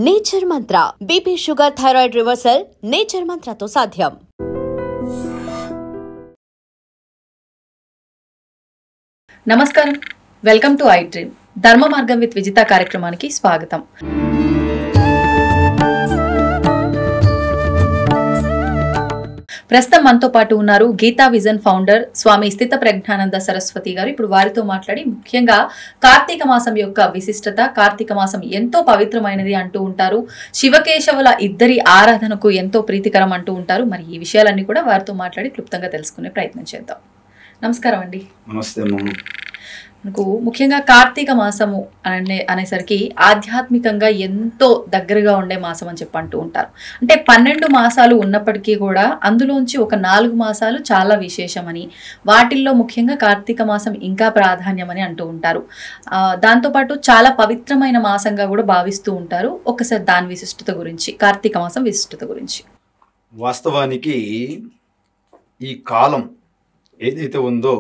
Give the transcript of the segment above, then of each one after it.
Nature Mantra BP sugar thyroid reversal Nature మంత్రతో సాధ్యం. నమస్కారం, వెల్కమ్ టు ఐ డ్రీమ్. ధర్మ మార్గం విత్ విజిత కార్యక్రమానికి స్వాగతం. ప్రస్తుతం మనతో పాటు ఉన్నారు గీతా విజన్ ఫౌండర్ స్వామి స్థిత ప్రజ్ఞానంద సరస్వతి గారు. ఇప్పుడు వారితో మాట్లాడి ముఖ్యంగా కార్తీక మాసం యొక్క విశిష్టత, కార్తీక మాసం ఎంతో పవిత్రమైనది అంటూ ఉంటారు, శివకేశవుల ఇద్దరి ఆరాధనకు ఎంతో ప్రీతికరం అంటూ ఉంటారు. మరి ఈ విషయాలన్నీ కూడా వారితో మాట్లాడి క్లుప్తంగా తెలుసుకునే ప్రయత్నం చేద్దాం. నమస్కారం అండి. నమస్తే. మనకు ముఖ్యంగా కార్తీక మాసము అనేసరికి ఆధ్యాత్మికంగా ఎంతో దగ్గరగా ఉండే మాసం అని చెప్పి అంటూ ఉంటారు. అంటే 12 మాసాలు ఉన్నప్పటికీ కూడా అందులోంచి ఒక 4 మాసాలు చాలా విశేషమని, వాటిల్లో ముఖ్యంగా కార్తీక మాసం ఇంకా ప్రాధాన్యమని అంటూ ఉంటారు. దాంతోపాటు చాలా పవిత్రమైన మాసంగా కూడా భావిస్తూ ఉంటారు. ఒకసారి దాని విశిష్టత గురించి, కార్తీక మాసం విశిష్టత గురించి. వాస్తవానికి ఈ కాలం ఏదైతే ఉందో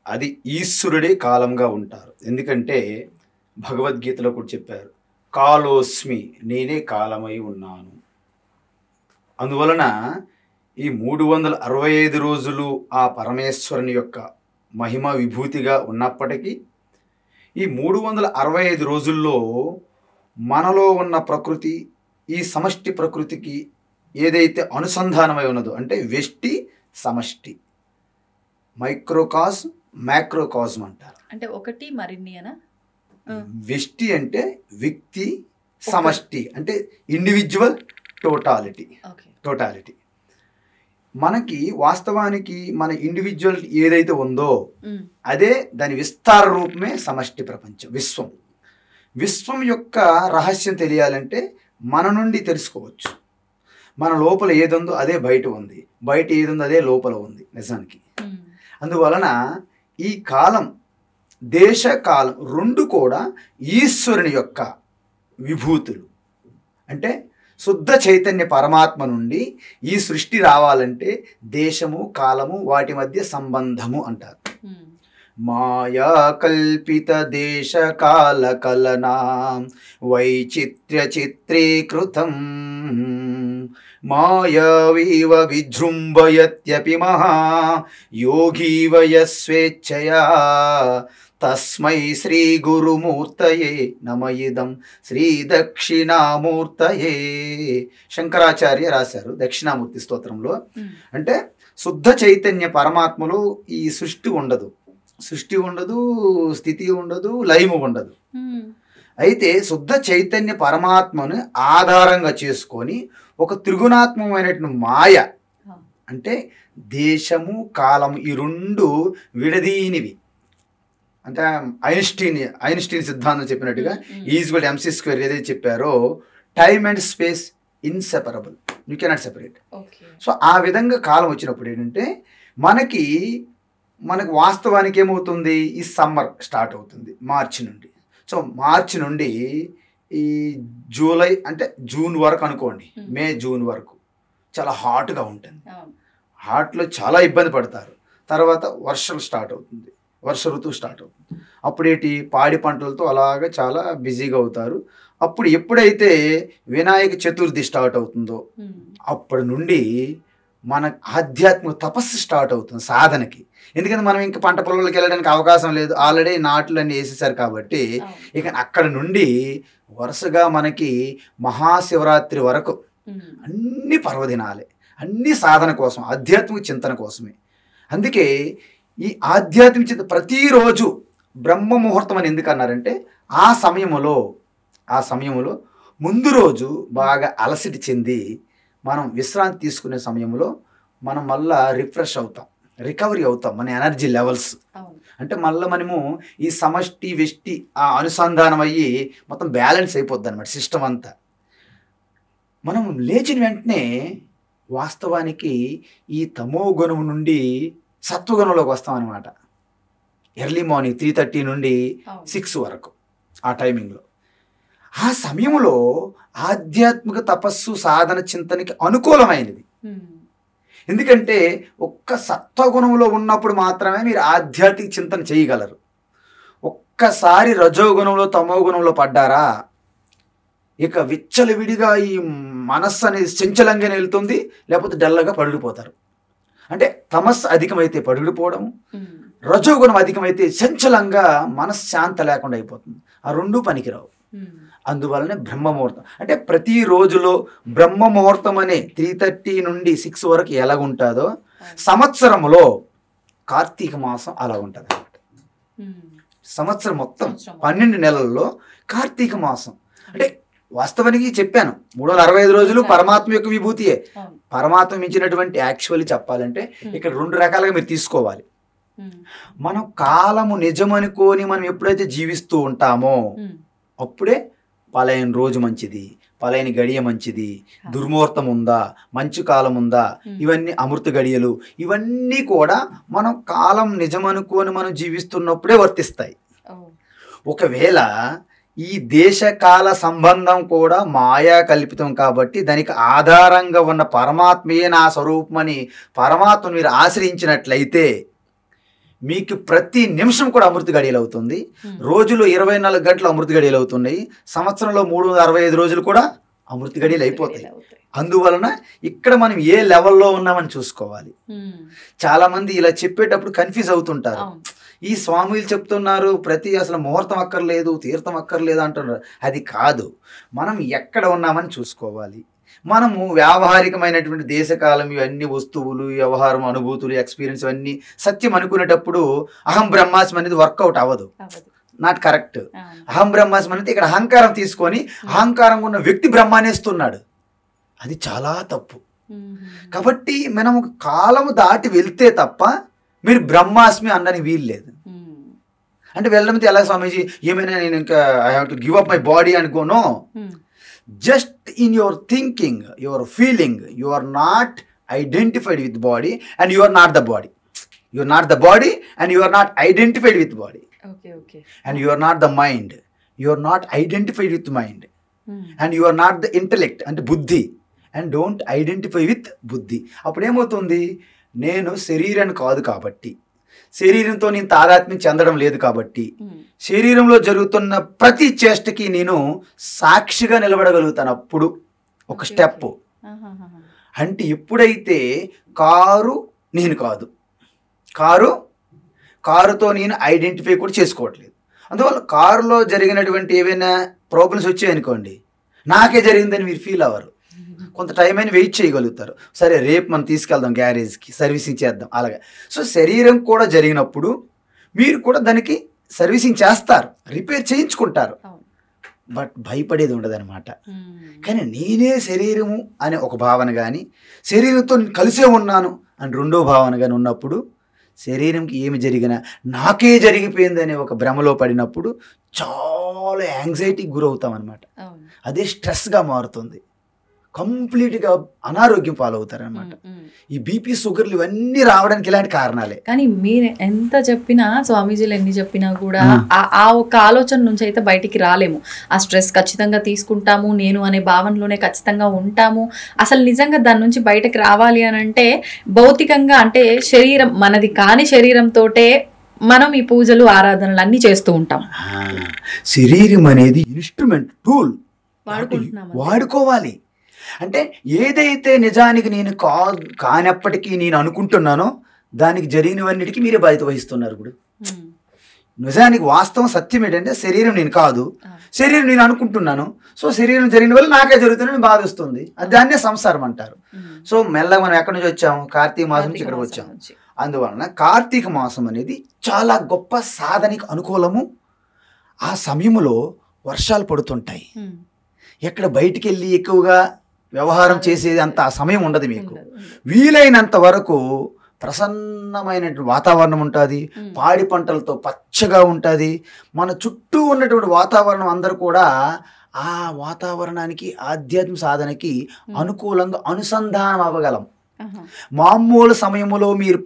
అది ఈశ్వరుడే కాలంగా ఉంటారు. ఎందుకంటే భగవద్గీతలో కూడా చెప్పారు, కాలోస్మి, నేనే కాలమై ఉన్నాను. అందువలన ఈ 365 రోజులు ఆ పరమేశ్వరుని యొక్క మహిమ విభూతిగా ఉన్నప్పటికీ ఈ 365 రోజుల్లో మనలో ఉన్న ప్రకృతి, ఈ సమష్టి ప్రకృతికి ఏదైతే అనుసంధానమై ఉన్నదో, అంటే వెష్టి సమష్టి, మైక్రోకాస్మ్ మ్యాక్రోకాస్మ్ అంటారు. అంటే ఒకటి మరిన్ని అనా? వెష్టి అంటే వ్యక్తి, సమష్టి అంటే ఇండివిజువల్, టోటాలిటీ. మనకి వాస్తవానికి మన ఇండివిజువల్ ఏదైతే ఉందో అదే దాని విస్తార రూపమే సమష్టి ప్రపంచం, విశ్వం యొక్క రహస్యం తెలియాలంటే మన నుండి తెలుసుకోవచ్చు. మన లోపల ఏదుందో అదే బయట ఉంది, బయట ఏదుందో అదే లోపల ఉంది నిజానికి. అందువలన ఈ కాలం, దేశకాలం రెండు కూడా ఈశ్వరుని యొక్క విభూతులు. అంటే శుద్ధ చైతన్య పరమాత్మ నుండి ఈ సృష్టి రావాలంటే దేశము, కాలము, వాటి మధ్య సంబంధము అంటారు. మాయా కల్పిత దేశ కాల కలనా వైచిత్ర్య చిత్రీకృతం మాయావీవ విజృంభయత్యపి మహా యోగీవ యస్వేచ్ఛయా తస్మై శ్రీ గురుమూర్తయే నమయిదం శ్రీ దక్షిణామూర్తయే. శంకరాచార్య రాశారు దక్షిణామూర్తి స్తోత్రంలో. అంటే శుద్ధ చైతన్య పరమాత్మలో ఈ సృష్టి ఉండదు, స్థితి ఉండదు, లయము ఉండదు. అయితే శుద్ధ చైతన్య పరమాత్మను ఆధారంగా చేసుకొని ఒక త్రిగుణాత్మకమైనటువంటి మాయ, అంటే దేశము, కాలము, ఈ రెండు విడదీనివి. అంటే ఐన్స్టీన్ సిద్ధాంతం చెప్పినట్టుగా ఈజ్వల్ MC² ఏదైతే చెప్పారో, time and space inseparable, you cannot separate. So ఆ విధంగా కాలం వచ్చినప్పుడు ఏంటంటే మనకి వాస్తవానికి ఏమవుతుంది, ఈ సమ్మర్ స్టార్ట్ అవుతుంది మార్చి నుండి. సో మార్చి నుండి ఈ జూలై అంటే జూన్ వరకు అనుకోండి, మే జూన్ వరకు చాలా హాట్గా ఉంటుంది. హాట్లో చాలా ఇబ్బంది పడతారు. తర్వాత వర్షం స్టార్ట్ అవుతుంది, వర్ష ఋతువు స్టార్ట్ అవుతుంది. అప్పుడేటి పాడి పంటలతో అలాగా చాలా బిజీగా అవుతారు. అప్పుడు ఎప్పుడైతే వినాయక చతుర్థి స్టార్ట్ అవుతుందో అప్పటి నుండి మన ఆధ్యాత్మిక తపస్సు స్టార్ట్ అవుతుంది సాధనకి. ఎందుకంటే మనం ఇంకా పంట పొలాలకు వెళ్ళడానికి అవకాశం లేదు, ఆల్రెడీ నాట్లు అన్నీ వేసేసారు కాబట్టి ఇక అక్కడ నుండి వరుసగా మనకి మహాశివరాత్రి వరకు అన్ని పర్వదినాలే, అన్ని సాధన కోసం, ఆధ్యాత్మిక చింతన కోసమే. అందుకే ఈ ఆధ్యాత్మిక చింతన ప్రతిరోజు బ్రహ్మ ముహూర్తం అని ఎందుకు అన్నారంటే ఆ సమయంలో ముందు రోజు బాగా అలసట చెంది మనం విశ్రాంతి తీసుకునే సమయంలో మనం మళ్ళా రిఫ్రెష్ అవుతాం, రికవరీ అవుతాం, మన ఎనర్జీ లెవెల్స్. అంటే మళ్ళీ మనము ఈ సమష్టి వెష్టి ఆ అనుసంధానం అయ్యి మొత్తం బ్యాలెన్స్ అయిపోద్ది అనమాట సిస్టమ్ అంతా. మనం లేచిన వెంటనే వాస్తవానికి ఈ తమో గుణం నుండి సత్వగుణంలోకి వస్తాం అనమాట. ఎర్లీ మార్నింగ్ 3:30 నుండి 6 వరకు ఆ టైమింగ్లో. ఆ సమయంలో ఆధ్యాత్మిక తపస్సు, సాధన, చింతనకి అనుకూలమైనది. ఎందుకంటే ఒక్క సత్వగుణంలో ఉన్నప్పుడు మాత్రమే మీరు ఆధ్యాత్మిక చింతన చేయగలరు. ఒక్కసారి రజోగుణంలో, తమో గుణంలో పడ్డారా ఇక విచ్చలవిడిగా ఈ మనస్సు అనేది చంచలంగానే వెళ్తుంది, లేకపోతే డల్లగా పడుడిపోతారు. అంటే తమస్సు అధికమైతే పడుడిపోవడం, రజోగుణం అధికమైతే చంచలంగా మనశ్శాంత లేకుండా అయిపోతుంది. ఆ రెండూ పనికిరావు. అందువల్లనే బ్రహ్మముహూర్తం అంటే ప్రతి రోజులో బ్రహ్మముహూర్తం అనే 3:30 నుండి 6 వరకు ఎలాగుంటుందో సంవత్సరంలో కార్తీక మాసం అలా ఉంటుంది అన్నమాట. సంవత్సరం మొత్తం 12 నెలల్లో కార్తీక మాసం అంటే వాస్తవానికి చెప్పాను 365 రోజులు పరమాత్మ యొక్క విభూతియే. పరమాత్మ మించినటువంటి యాక్చువల్లీ చెప్పాలంటే ఇక్కడ 2 రకాలుగా మీరు తీసుకోవాలి. మనం కాలము నిజమనుకోని మనం ఎప్పుడైతే జీవిస్తూ ఉంటామో అప్పుడే పలాయన రోజు మంచిది, పలాయని గడియ మంచిది, దుర్ముహూర్తం ఉందా, మంచు కాలం ఉందా, ఇవన్నీ అమృత గడియలు, ఇవన్నీ కూడా మనం కాలం నిజమనుకోని మనం జీవిస్తున్నప్పుడే వర్తిస్తాయి. ఒకవేళ ఈ దేశకాల సంబంధం కూడా మాయా కల్పితం కాబట్టి దానికి ఆధారంగా ఉన్న పరమాత్మయే నా స్వరూపమని పరమాత్మను మీరు ఆశ్రయించినట్లయితే మీకు ప్రతి నిమిషం కూడా అమృత గడియలు అవుతుంది. రోజులు 24 గంటలు అమృత గడియలు అవుతున్నాయి. సంవత్సరంలో 365 రోజులు కూడా అమృత గడియలు అయిపోతాయి. అందువలన ఇక్కడ మనం ఏ లెవెల్లో ఉన్నామని చూసుకోవాలి. చాలా మంది ఇలా చెప్పేటప్పుడు కన్ఫ్యూజ్ అవుతుంటారు. ఈ స్వాములు చెప్తున్నారు ప్రతి అసలు ముహూర్తం అక్కర్లేదు, తీర్థం అక్కర్లేదు అంటున్నారు. అది కాదు, మనం ఎక్కడ ఉన్నామని చూసుకోవాలి. మనము వ్యావహారికమైనటువంటి దేశకాలం ఇవన్నీ వస్తువులు, వ్యవహారం, అనుభూతులు, ఎక్స్పీరియన్స్ ఇవన్నీ సత్యం అనుకునేటప్పుడు అహం బ్రహ్మాస్మి అనేది వర్కౌట్ అవ్వదు. Not correct. అహం బ్రహ్మాస్మి అనేది ఇక్కడ అహంకారం తీసుకొని అహంకారం ఉన్న వ్యక్తి బ్రహ్మానేస్తున్నాడు. అది చాలా తప్పు. కాబట్టి మనం కాలము దాటి వెళ్తే తప్ప మీరు బ్రహ్మాస్మి అనడానికి వీలు లేదు. అంటే వెళ్ళడం ఎలా స్వామీజీ ఏమైనా నేను ఇంకా I have to give up my body అనుకోను. Just in your thinking, your feeling, you are not identified with body and you are not the body. You are not the body and you are not identified with body. Okay. And you are not the mind. You are not identified with mind. And you are not the intellect and buddhi. And don't identify with buddhi. అప్పుడు ఏమవుతుంది, నేను శరీరాన్ని కాదు కాబట్టి, శరీరంతో నేను తాదాత్మ్యం చెందడం లేదు కాబట్టి, శరీరంలో జరుగుతున్న ప్రతి చేష్టకి నేను సాక్షిగా నిలబడగలుగుతాను. అప్పుడు ఒక స్టెప్. అంటే ఎప్పుడైతే కారు నేను కాదు, కారుతో నేను ఐడెంటిఫై కూడా చేసుకోవట్లేదు. అందువల్ల కారులో జరిగినటువంటి ఏవైనా ప్రాబ్లమ్స్ వచ్చాయనుకోండి, నాకే జరిగిందని మీరు ఫీల్ అవ్వరు. కొంత టైం అయినా వెయిట్ చేయగలుగుతారు. సరే రేపు మనం తీసుకెళ్దాం గ్యారేజ్కి, సర్వీసింగ్ చేద్దాం అలాగే. సో శరీరం కూడా జరిగినప్పుడు మీరు కూడా దానికి సర్వీసింగ్ చేస్తారు, రిపేర్ చేయించుకుంటారు. బట్ భయపడేది ఉండదన్నమాట. కానీ నేనే శరీరము అనే ఒక భావన కానీ, శరీరంతో నేను కలిసే ఉన్నాను అని రెండో భావన కానీ ఉన్నప్పుడు, శరీరంకి ఏమి జరిగినా నాకే జరిగిపోయింది అనే ఒక భ్రమలో పడినప్పుడు చాలా యాంగ్జైటీకి గురవుతాం అనమాట. అదే స్ట్రెస్గా మారుతుంది. కంప్లీట్గా అనారోగ్యం పాలవుతారనమాట. ఈ బీపీ, షుగర్లు ఇవన్నీ రావడానికి ఇలాంటి కారణాలే. కానీ మీరు ఎంత చెప్పినా, స్వామీజీలు ఎన్ని చెప్పినా కూడా ఆ ఒక ఆలోచన నుంచి అయితే బయటికి రాలేము. ఆ స్ట్రెస్ ఖచ్చితంగా తీసుకుంటాము, నేను అనే భావనలోనే ఖచ్చితంగా ఉంటాము. అసలు నిజంగా దాని నుంచి బయటకు రావాలి అని అంటే భౌతికంగా, అంటే శరీరం మనది కాని శరీరంతోటే మనం ఈ పూజలు, ఆరాధనలు అన్నీ చేస్తూ ఉంటాం. శరీరం అనేది ఇన్స్ట్రుమెంట్, టూల్ వాడుకోవాలి. అంటే ఏదైతే నిజానికి నేను కానప్పటికీ నేను అనుకుంటున్నానో దానికి జరిగినవన్నిటికీ మీరే బాధ్యత వహిస్తున్నారు. ఇప్పుడు నిజానికి వాస్తవం సత్యం ఏంటంటే శరీరం నేను కాదు, శరీరం నేను అనుకుంటున్నాను. సో శరీరం జరిగిన వల్ల నాకే జరుగుతుందని భావిస్తుంది. దాన్నే సంసారం అంటారు. సో మెల్లగా మనం ఎక్కడి నుంచి వచ్చాము, కార్తీక మాసం నుంచి ఇక్కడికి వచ్చాము. అందువలన కార్తీక మాసం అనేది చాలా గొప్ప సాధనకి అనుకూలము. ఆ సమయంలో వర్షాలు పడుతుంటాయి. ఎక్కడ బయటికి వెళ్ళి ఎక్కువగా వ్యవహారం చేసేది అంత సమయం ఉండదు. మీకు వీలైనంత వరకు ప్రసన్నమైన వాతావరణం ఉంటుంది, పాడి పంటలతో పచ్చగా ఉంటుంది. మన చుట్టూ ఉన్నటువంటి వాతావరణం అందరూ కూడా ఆ వాతావరణానికి, ఆధ్యాత్మిక సాధనకి అనుకూలంగా అనుసంధానం అవ్వగలం. మామూలు సమయంలో మీరు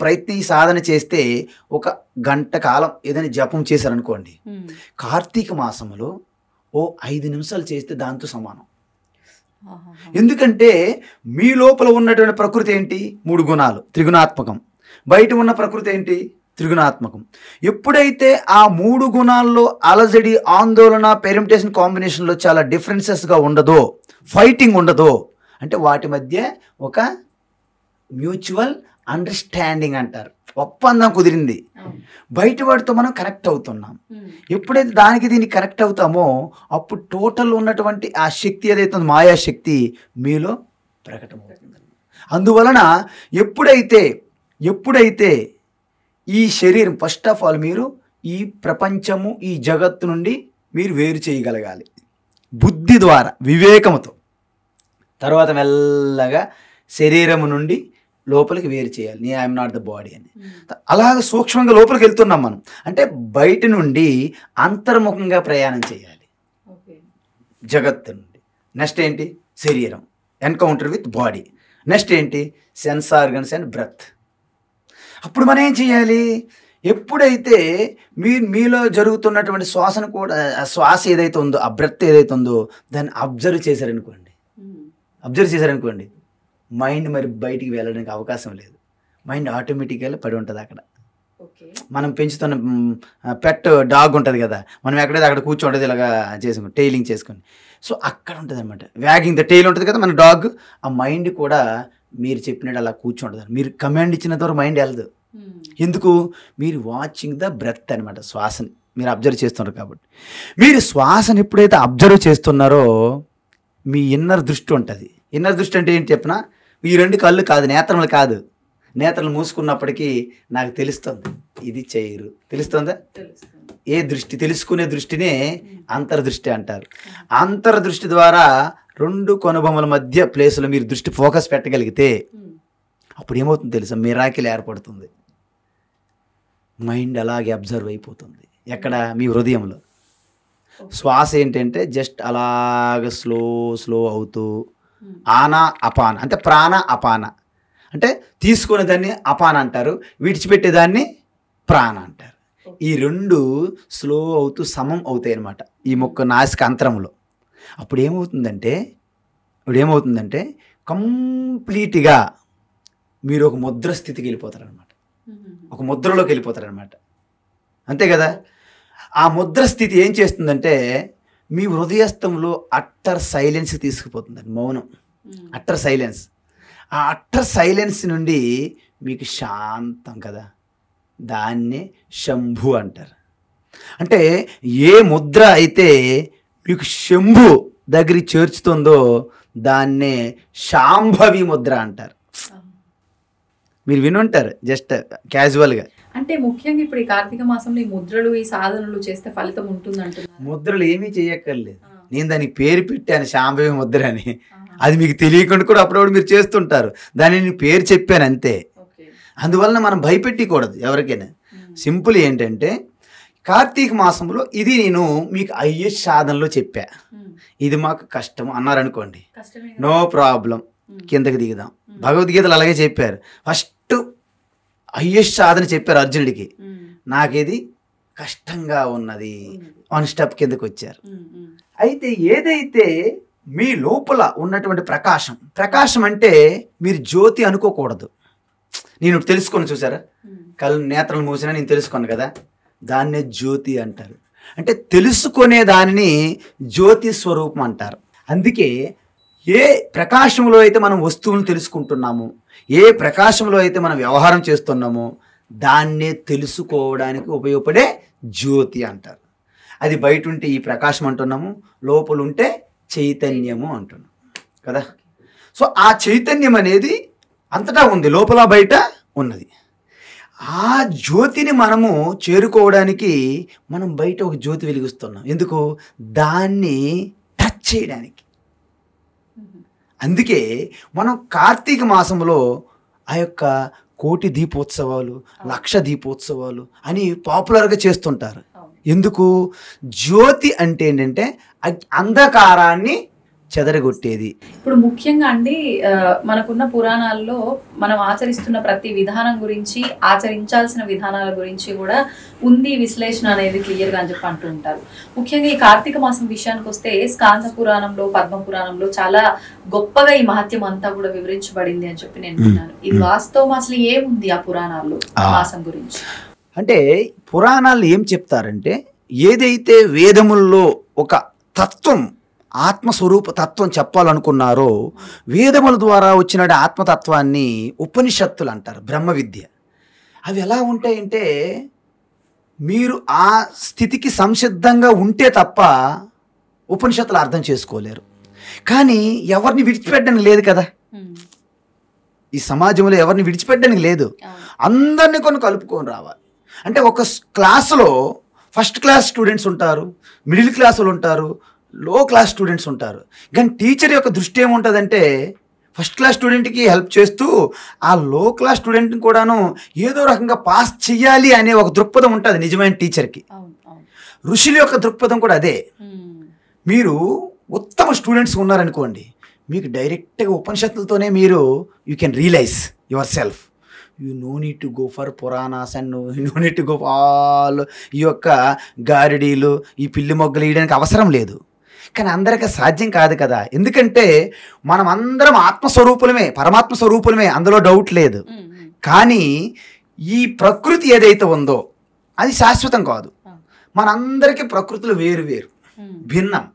సాధన చేస్తే 1 గంట కాలం ఏదైనా జపం చేశారనుకోండి, కార్తీక మాసంలో 5 నిమిషాలు చేస్తే దాంతో సమానం. ఎందుకంటే మీ లోపల ఉన్నటువంటి ప్రకృతి ఏంటి, 3 గుణాలు, త్రిగుణాత్మకం. బయట ఉన్న ప్రకృతి ఏంటి, త్రిగుణాత్మకం. ఎప్పుడైతే ఆ 3 గుణాల్లో అలజడి, ఆందోళన, పెర్మిటేషన్, కాంబినేషన్లో చాలా డిఫరెన్సెస్గా ఉండదో, ఫైటింగ్ ఉండదో, అంటే వాటి మధ్య ఒక మ్యూచువల్ అండర్స్టాండింగ్ అంటారు, ఒప్పందం కుదిరింది. బయట వాడితో మనం కనెక్ట్ అవుతున్నాం. ఎప్పుడైతే దానికి దీనికి కనెక్ట్ అవుతామో అప్పుడు టోటల్ ఉన్నటువంటి ఆ శక్తి ఏదైతే ఉందో, మాయాశక్తి మీలో ప్రకటమవుతుంది. అందువలన ఎప్పుడైతే ఈ శరీరం, ఫస్ట్ ఆఫ్ ఆల్ మీరు ఈ ప్రపంచము, ఈ జగత్తు నుండి మీరు వేరు చేయగలగాలి బుద్ధి ద్వారా, వివేకముతో. తర్వాత మెల్లగా శరీరము నుండి లోపలికి వేరు చేయాలి, నీ ఐఎమ్ నాట్ ద బాడీ అని. అలాగ సూక్ష్మంగా లోపలికి వెళ్తున్నాం మనం. అంటే బయట నుండి అంతర్ముఖంగా ప్రయాణం చేయాలి జగత్తు నుండి. నెక్స్ట్ ఏంటి? శరీరం, ఎన్కౌంటర్ విత్ బాడీ. నెక్స్ట్ ఏంటి? Sense organs and breath. అప్పుడు మనం ఏం చేయాలి? ఎప్పుడైతే మీలో జరుగుతున్నటువంటి శ్వాసను కూడా, శ్వాస ఏదైతే ఉందో, ఆ బ్రెత్ ఏదైతే ఉందో దాన్ని అబ్జర్వ్ చేశారనుకోండి, మైండ్ మరి బయటికి వెళ్ళడానికి అవకాశం లేదు. మైండ్ ఆటోమేటిక్గా పడి ఉంటుంది అక్కడ. మనం పెంచుతున్న పెట్ డాగ్ ఉంటుంది కదా, మనం ఎక్కడైతే అక్కడ కూర్చోంటుంది ఇలాగా చేసుకుని, టైలింగ్ చేసుకొని. సో అక్కడ ఉంటుంది అనమాట, వ్యాగింగ్ ద టైల్ ఉంటుంది కదా మన డాగ్. ఆ మైండ్ కూడా మీరు చెప్పినట్టు అలా కూర్చుంటుంది. మీరు కమాండ్ ఇచ్చినంత వరకు మైండ్ వెళ్ళదు. ఎందుకు? మీరు వాచింగ్ ద బ్రెత్ అనమాట, శ్వాసని మీరు అబ్జర్వ్ చేస్తున్నారు కాబట్టి. మీరు శ్వాసని ఎప్పుడైతే అబ్జర్వ్ చేస్తున్నారో మీ ఇన్నర్ దృష్టి ఉంటుంది. ఇన్నర్ దృష్టి అంటే ఏంటి చెప్పినా, ఈ 2 కళ్ళు కాదు, నేత్రములు కాదు. నేత్రలు మూసుకున్నప్పటికీ నాకు తెలుస్తుంది ఇది చేయరు. తెలుస్తుందా? ఏ దృష్టి? తెలుసుకునే దృష్టినే అంతర్దృష్టి అంటారు. అంతర్దృష్టి ద్వారా 2 కనుబొమ్మల మధ్య ప్లేస్లో మీరు దృష్టి ఫోకస్ పెట్టగలిగితే అప్పుడు ఏమవుతుంది తెలుసా? మిరాకిల్ ఏర్పడుతుంది. మైండ్ అలాగే అబ్జర్వ్ అయిపోతుంది. ఎక్కడ? మీ హృదయంలో. శ్వాస ఏంటంటే జస్ట్ అలాగ స్లో అవుతూ, ఆనా అపాన అంటే ప్రాణ అపాన, అంటే తీసుకునే దాన్ని అపాన అంటారు, విడిచిపెట్టేదాన్ని ప్రాణ అంటారు. ఈ 2 స్లో అవుతూ సమం అవుతాయి అన్నమాట ఈ నాసిక అంతరంలో. అప్పుడు ఏమవుతుందంటే కంప్లీట్గా మీరు ఒక ముద్ర స్థితికి వెళ్ళిపోతారనమాట, ఒక ముద్రలోకి వెళ్ళిపోతారనమాట. అంతే కదా? ఆ ముద్ర స్థితి ఏం చేస్తుందంటే మీ హృదయస్థంలో అట్టర్ సైలెన్స్ తీసుకుపోతుందండి, మౌనం, అట్టర్ సైలెన్స్. ఆ అట్టర్ సైలెన్స్ నుండి మీకు శాంతం కదా, దాన్నే శంభు అంటారు. అంటే ఏ ముద్ర అయితే మీకు శంభు దగ్గరికి చేర్చుతుందో దాన్నే శాంభవి ముద్ర అంటారు. మీరు వినుంటారు జస్ట్ క్యాజువల్గా. అంటే ముఖ్యంగా ఇప్పుడు ఈ కార్తీక మాసంలో ఈ ముద్రలు, ఈ సాధనలు చేస్తే ఫలితం ఉంటుంది అంటున్నారు. ముద్రలు ఏమీ చేయక్కర్లేదు. నేను దానికి పేరు పెట్టాను శాంభవి ముద్ర అని. అది మీకు తెలియకుండా కూడా అప్పుడప్పుడు మీరు చేస్తుంటారు. దాన్ని నేను పేరు చెప్పాను అంతే. అందువలన మనం భయపెట్టకూడదు ఎవరికైనా. సింపుల్ ఏంటంటే కార్తీక మాసంలో ఇది నేను మీకు అయ్యే సాధనలో చెప్పా, ఇది మాకు కష్టం అన్నారనుకోండి, నో ప్రాబ్లం, కిందకి దిగుదాం. భగవద్గీతలు అలాగే చెప్పారు. ఫస్ట్ హయ్యెస్ట్ సాధన చెప్పారు అర్జునుడికి, నాకేది కష్టంగా ఉన్నది, 1 స్టెప్ కిందకి వచ్చారు. అయితే ఏదైతే మీ లోపల ఉన్నటువంటి ప్రకాశం అంటే మీరు జ్యోతి అనుకోకూడదు. నేను తెలుసుకొని చూసారా, కళ్ళు నేత్రాలు మూసినా నేను తెలుసుకున్నాను కదా, దాన్నే జ్యోతి అంటారు. అంటే తెలుసుకునే దానిని జ్యోతి స్వరూపం అంటారు. అందుకే ఏ ప్రకాశంలో అయితే మనం వస్తువులను తెలుసుకుంటున్నామో, ఏ ప్రకాశంలో అయితే మనం వ్యవహారం చేస్తున్నామో దాన్నే తెలుసుకోవడానికి ఉపయోగపడే జ్యోతి అంటారు. అది బయట ఉంటే ఈ ప్రకాశం అంటున్నాము, లోపల ఉంటే చైతన్యము అంటున్నాం కదా. సో ఆ చైతన్యం అనేది అంతటా ఉంది, లోపల బయట ఉన్నది. ఆ జ్యోతిని మనము చేరుకోవడానికి మనం బయట ఒక జ్యోతి వెలిగిస్తున్నాం. ఎందుకు? దాన్ని టచ్ చేయడానికి. అందుకే మనం కార్తీక మాసంలో ఆ యొక్క 1,000,000 దీపోత్సవాలు, 1,00,000 దీపోత్సవాలు అని పాపులర్గా చేస్తుంటారు. ఎందుకు? జ్యోతి అంటే ఏంటంటే అంధకారాన్ని చెదరగొట్టేది. ఇప్పుడు ముఖ్యంగా అండి మనకున్న పురాణాల్లో మనం ఆచరిస్తున్న ప్రతి విధానం గురించి, ఆచరించాల్సిన విధానాల గురించి కూడా ఉంది విశ్లేషణ అనేది క్లియర్గా అని చెప్పి అంటూ ఉంటారు. ముఖ్యంగా ఈ కార్తీక మాసం విషయానికి వస్తే స్కాంద పురాణంలో, పద్మ పురాణంలో చాలా గొప్పగా ఈ మహత్యం అంతా కూడా వివరించబడింది అని చెప్పి నేను విన్నాను. ఇది వాస్తవం అసలు ఏముంది ఆ పురాణాల్లో మాసం గురించి? అంటే పురాణాలు ఏం చెప్తారంటే, ఏదైతే వేదముల్లో ఒక తత్వం, ఆత్మస్వరూప తత్వం చెప్పాలనుకున్నారో, వేదముల ద్వారా వచ్చిన ఆత్మతత్వాన్ని ఉపనిషత్తులు అంటారు, బ్రహ్మ విద్య. అవి ఎలా ఉంటాయంటే, మీరు ఆ స్థితికి సంసిద్ధంగా ఉంటే తప్ప ఉపనిషత్తులు అర్థం చేసుకోలేరు. కానీ ఎవరిని విడిచిపెట్టడానికి లేదు కదా, ఈ సమాజంలో ఎవరిని విడిచిపెట్టడానికి లేదు, అందరినీ కొన్ని కలుపుకొని రావాలి. అంటే ఒక క్లాసులో ఫస్ట్ క్లాస్ స్టూడెంట్స్ ఉంటారు, మిడిల్ క్లాసులు ఉంటారు, లో క్లాస్ స్టూడెంట్స్ ఉంటారు. కానీ టీచర్ యొక్క దృష్టి ఏముంటుందంటే, ఫస్ట్ క్లాస్ స్టూడెంట్కి హెల్ప్ చేస్తూ ఆ లో క్లాస్ స్టూడెంట్ని కూడాను ఏదో రకంగా పాస్ చెయ్యాలి అనే ఒక దృక్పథం ఉంటుంది నిజమైన టీచర్కి. ఋషుల యొక్క దృక్పథం కూడా అదే. మీరు ఉత్తమ స్టూడెంట్స్ ఉన్నారనుకోండి, మీకు డైరెక్ట్గా ఉపనిషత్తులతోనే మీరు you can realize yourself. You no need to go for Puranas and no need to go all ఈ యొక్క గారిడీలు, ఈ పిల్లి మొగ్గలు వేయడానికి అవసరం లేదు. కానీ అందరికీ సాధ్యం కాదు కదా, ఎందుకంటే మనం అందరం ఆత్మస్వరూపులమే, పరమాత్మ స్వరూపులమే, అందులో డౌట్ లేదు. కానీ ఈ ప్రకృతి ఏదైతే ఉందో అది శాశ్వతం కాదు. మనందరికీ ప్రకృతులు వేరు వేరు, భిన్నం.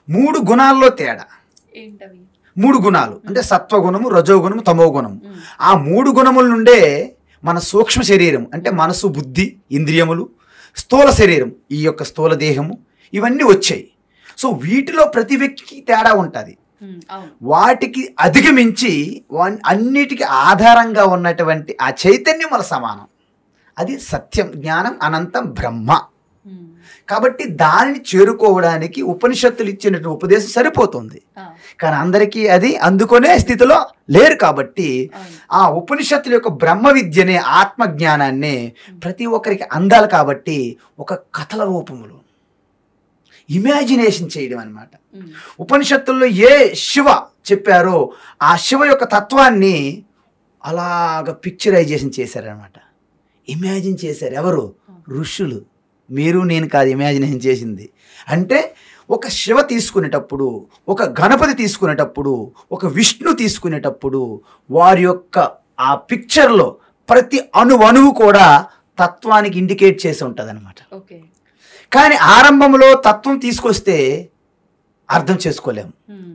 3 గుణాల్లో తేడా. 3 గుణాలు అంటే సత్వగుణము, రజోగుణము, తమోగుణము. ఆ 3 గుణముల నుండే మన సూక్ష్మ శరీరం అంటే మనసు, బుద్ధి, ఇంద్రియములు, స్థూల శరీరం, ఈ యొక్క స్థూల దేహము, ఇవన్నీ వచ్చాయి. సో వీటిలో ప్రతి వ్యక్తికి తేడా ఉంటుంది. వాటికి అధిగమించి అన్నిటికీ ఆధారంగా ఉన్నటువంటి ఆ చైతన్యం మన సమానం. అది సత్యం, జ్ఞానం, అనంతం, బ్రహ్మ. కాబట్టి దానిని చేరుకోవడానికి ఉపనిషత్తులు ఇచ్చినటువంటి ఉపదేశం సరిపోతుంది. కానీ అందరికీ అది అందుకునే స్థితిలో లేరు. కాబట్టి ఆ ఉపనిషత్తుల యొక్క బ్రహ్మ విద్యనే, ఆత్మజ్ఞానాన్ని ప్రతి ఒక్కరికి అందాలి. కాబట్టి ఒక కథల రూపంలో ఇమాజినేషన్ చేయడం అన్నమాట. ఉపనిషత్తుల్లో ఏ శివ చెప్పారో ఆ శివ యొక్క తత్వాన్ని అలాగ పిక్చరైజేషన్ చేశారనమాట, ఇమాజిన్ చేశారు. ఎవరు? ఋషులు. మీరు నేను కాదు ఇమాజినేషన్ చేసింది. అంటే ఒక శివ తీసుకునేటప్పుడు, ఒక గణపతి తీసుకునేటప్పుడు, ఒక విష్ణు తీసుకునేటప్పుడు వారి యొక్క ఆ పిక్చర్లో ప్రతి అణువు కూడా తత్వానికి ఇండికేట్ చేసి ఉంటుంది అనమాట. కానీ ఆరంభంలో తత్వం తీసుకొస్తే అర్థం చేసుకోలేము.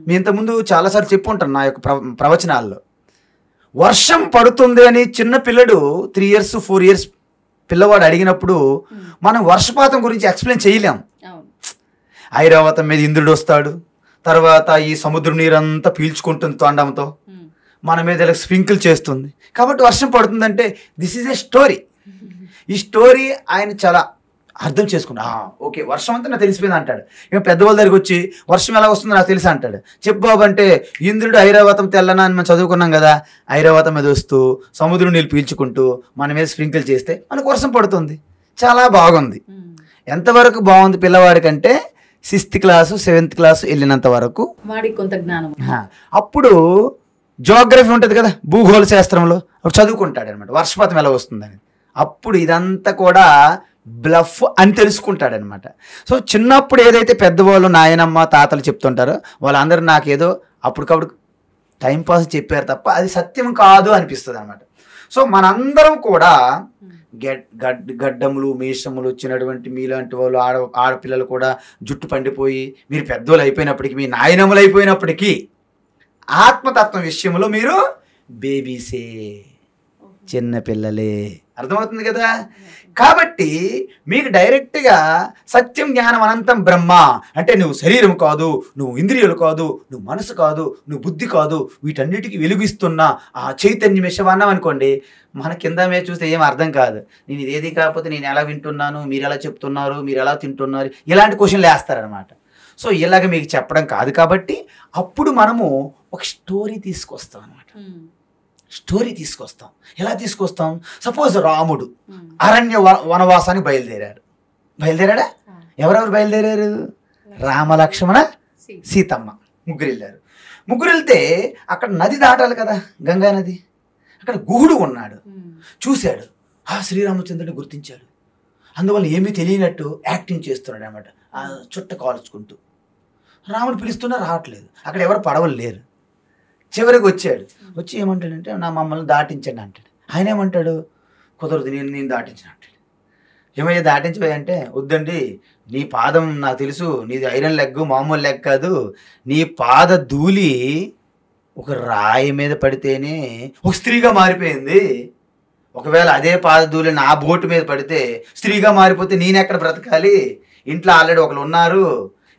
మీ ఇంతకుముందు చాలాసార్లు చెప్పు ఉంటాను నా యొక్క ప్రవచనాల్లో. వర్షం పడుతుంది అని చిన్న పిల్లడు 3 years 4 years పిల్లవాడు అడిగినప్పుడు మనం వర్షపాతం గురించి ఎక్స్ప్లెయిన్ చేయలేం. ఐరావతం మీద ఇంద్రుడు వస్తాడు, తర్వాత ఈ సముద్ర నీరంతా పీల్చుకుంటుంది తొండంతో, మన మీద ఇలా స్ప్రింకిల్ చేస్తుంది, కాబట్టి వర్షం పడుతుందంటే దిస్ ఈజ్ ఏ స్టోరీ. ఈ స్టోరీ ఆయన చాలా అర్థం చేసుకుంటా, ఓకే వర్షం అంతా నాకు తెలిసిపోయింది అంటాడు. ఇక పెద్దవాళ్ళ దగ్గరికి వచ్చి వర్షం ఎలా వస్తుందో నాకు తెలుసు అంటాడు. చెప్పు బాబు అంటే, ఇంద్రుడు ఐరావతం తెల్లనా అని మనం చదువుకున్నాం కదా, ఐరావతం మీద వస్తూ సముద్రం నీళ్ళు పీల్చుకుంటూ మన మీద స్ప్రింకిల్ చేస్తే మనకు వర్షం పడుతుంది. చాలా బాగుంది. ఎంతవరకు బాగుంది పిల్లవాడికంటే 6th class 7th class వెళ్ళినంత వరకు వాడికి కొంత జ్ఞానం. అప్పుడు జియోగ్రఫీ ఉంటుంది కదా, భూగోళ శాస్త్రంలో చదువుకుంటాడు అనమాట, వర్షపాతం ఎలా వస్తుందని. అప్పుడు ఇదంతా కూడా బ్లఫ్ అని తెలుసుకుంటాడనమాట. సో చిన్నప్పుడు ఏదైతే పెద్దవాళ్ళు, నాయనమ్మ, తాతలు చెప్తుంటారో వాళ్ళందరూ నాకేదో అప్పటికప్పుడు టైంపాస్ చెప్పారు తప్ప అది సత్యం కాదు అనిపిస్తుంది అనమాట. సో మనందరం కూడా గడ్డములు, మీషములు వచ్చినటువంటి మీలాంటి వాళ్ళు, ఆడపిల్లలు కూడా జుట్టు పండిపోయి మీరు పెద్దోళ్ళు అయిపోయినప్పటికీ, మీ నాయనములు అయిపోయినప్పటికీ ఆత్మతత్వం విషయంలో మీరు బేబీసే, చిన్నపిల్లలే. అర్థమవుతుంది కదా. కాబట్టి మీకు డైరెక్ట్గా సత్యం, జ్ఞానం, అనంతం, బ్రహ్మ అంటే నువ్వు శరీరం కాదు, నువ్వు ఇంద్రియాలు కాదు, నువ్వు మనసు కాదు, నువ్వు బుద్ధి కాదు, వీటన్నిటికీ వెలుగిస్తున్న ఆ చైతన్యం శివాన్నం అనుకోండి, మన కింద మీద చూస్తే ఏం అర్థం కాదు. నేను ఇదేది కాకపోతే నేను ఎలా వింటున్నాను, మీరు ఎలా చెప్తున్నారు, మీరు ఎలా తింటున్నారు, ఇలాంటి క్వశ్చన్లు వేస్తారనమాట. సో ఇలాగ మీకు చెప్పడం కాదు. కాబట్టి అప్పుడు మనము ఒక స్టోరీ తీసుకొస్తాం అనమాట. స్టోరీ తీసుకొస్తాం. ఎలా తీసుకొస్తాం? సపోజ్ రాముడు అరణ్య వనవాసానికి బయలుదేరాడా? ఎవరెవరు బయలుదేరారు? రామ, లక్ష్మణ, సీతమ్మ ముగ్గురు వెళ్ళారు. ముగ్గురు వెళ్తే అక్కడ నది దాటాలి కదా, గంగా నది. అక్కడ గుహుడు ఉన్నాడు, చూశాడు. శ్రీరామచంద్రుడిని గుర్తించాడు. అందువల్ల ఏమీ తెలియనట్టు యాక్టింగ్ చేస్తున్నాడు అనమాట, ఆ చుట్ట కాల్చుకుంటూ. రాముడు పిలుస్తున్నా రావట్లేదు, అక్కడ ఎవరు పడవలు లేరు. చివరికి వచ్చాడు. ఏమంటాడంటే, నా మమ్మల్ని దాటించండి అంటాడు. ఆయన ఏమంటాడు? కుదరదు, నేను దాటించను అంటాడు. ఏమయ్యా దాటించిపోయా అంటే, వద్దండి నీ పాదం నాకు తెలుసు, నీది ఐరన్ లెగ్ మామూలు లెగ్ కాదు, నీ పాద ధూళి ఒక రాయి మీద పడితేనే ఒక స్త్రీగా మారిపోయింది. ఒకవేళ అదే పాద ధూళి నా బోటు మీద పడితే స్త్రీగా మారిపోతే నేనెక్కడ బ్రతకాలి? ఇంట్లో ఆల్రెడీ ఒకరు ఉన్నారు,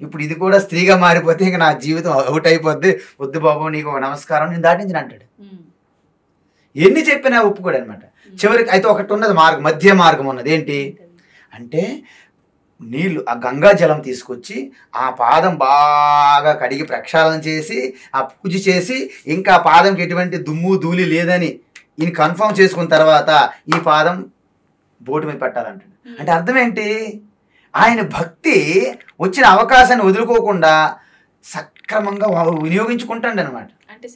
ఇప్పుడు ఇది కూడా స్త్రీగా మారిపోతే ఇంకా నా జీవితం అవుట్ అయిపోద్ది. వద్దు బాబు నీకు ఒక నమస్కారం, నేను దాటించిన అంటాడు. ఎన్ని చెప్పినా ఒప్పుకోడు అనమాట. చివరికి అయితే ఒకటి ఉన్నది మార్గం, మధ్య మార్గం ఉన్నది. ఏంటి అంటే నీళ్ళు ఆ గంగా జలం తీసుకొచ్చి ఆ పాదం బాగా కడిగి ప్రక్షాళన చేసి ఆ పూజ చేసి ఇంకా ఆ పాదంకి ఎటువంటి దుమ్ము ధూళి లేదని ఈయన కన్ఫర్మ్ చేసుకున్న తర్వాత ఈ పాదం బోటు మీద పెట్టాలంటాడు. అంటే అర్థం ఏంటి? ఆయన భక్తి వచ్చిన అవకాశాన్ని వదులుకోకుండా సక్రమంగా వినియోగించుకుంటాడు అనమాట. అంటే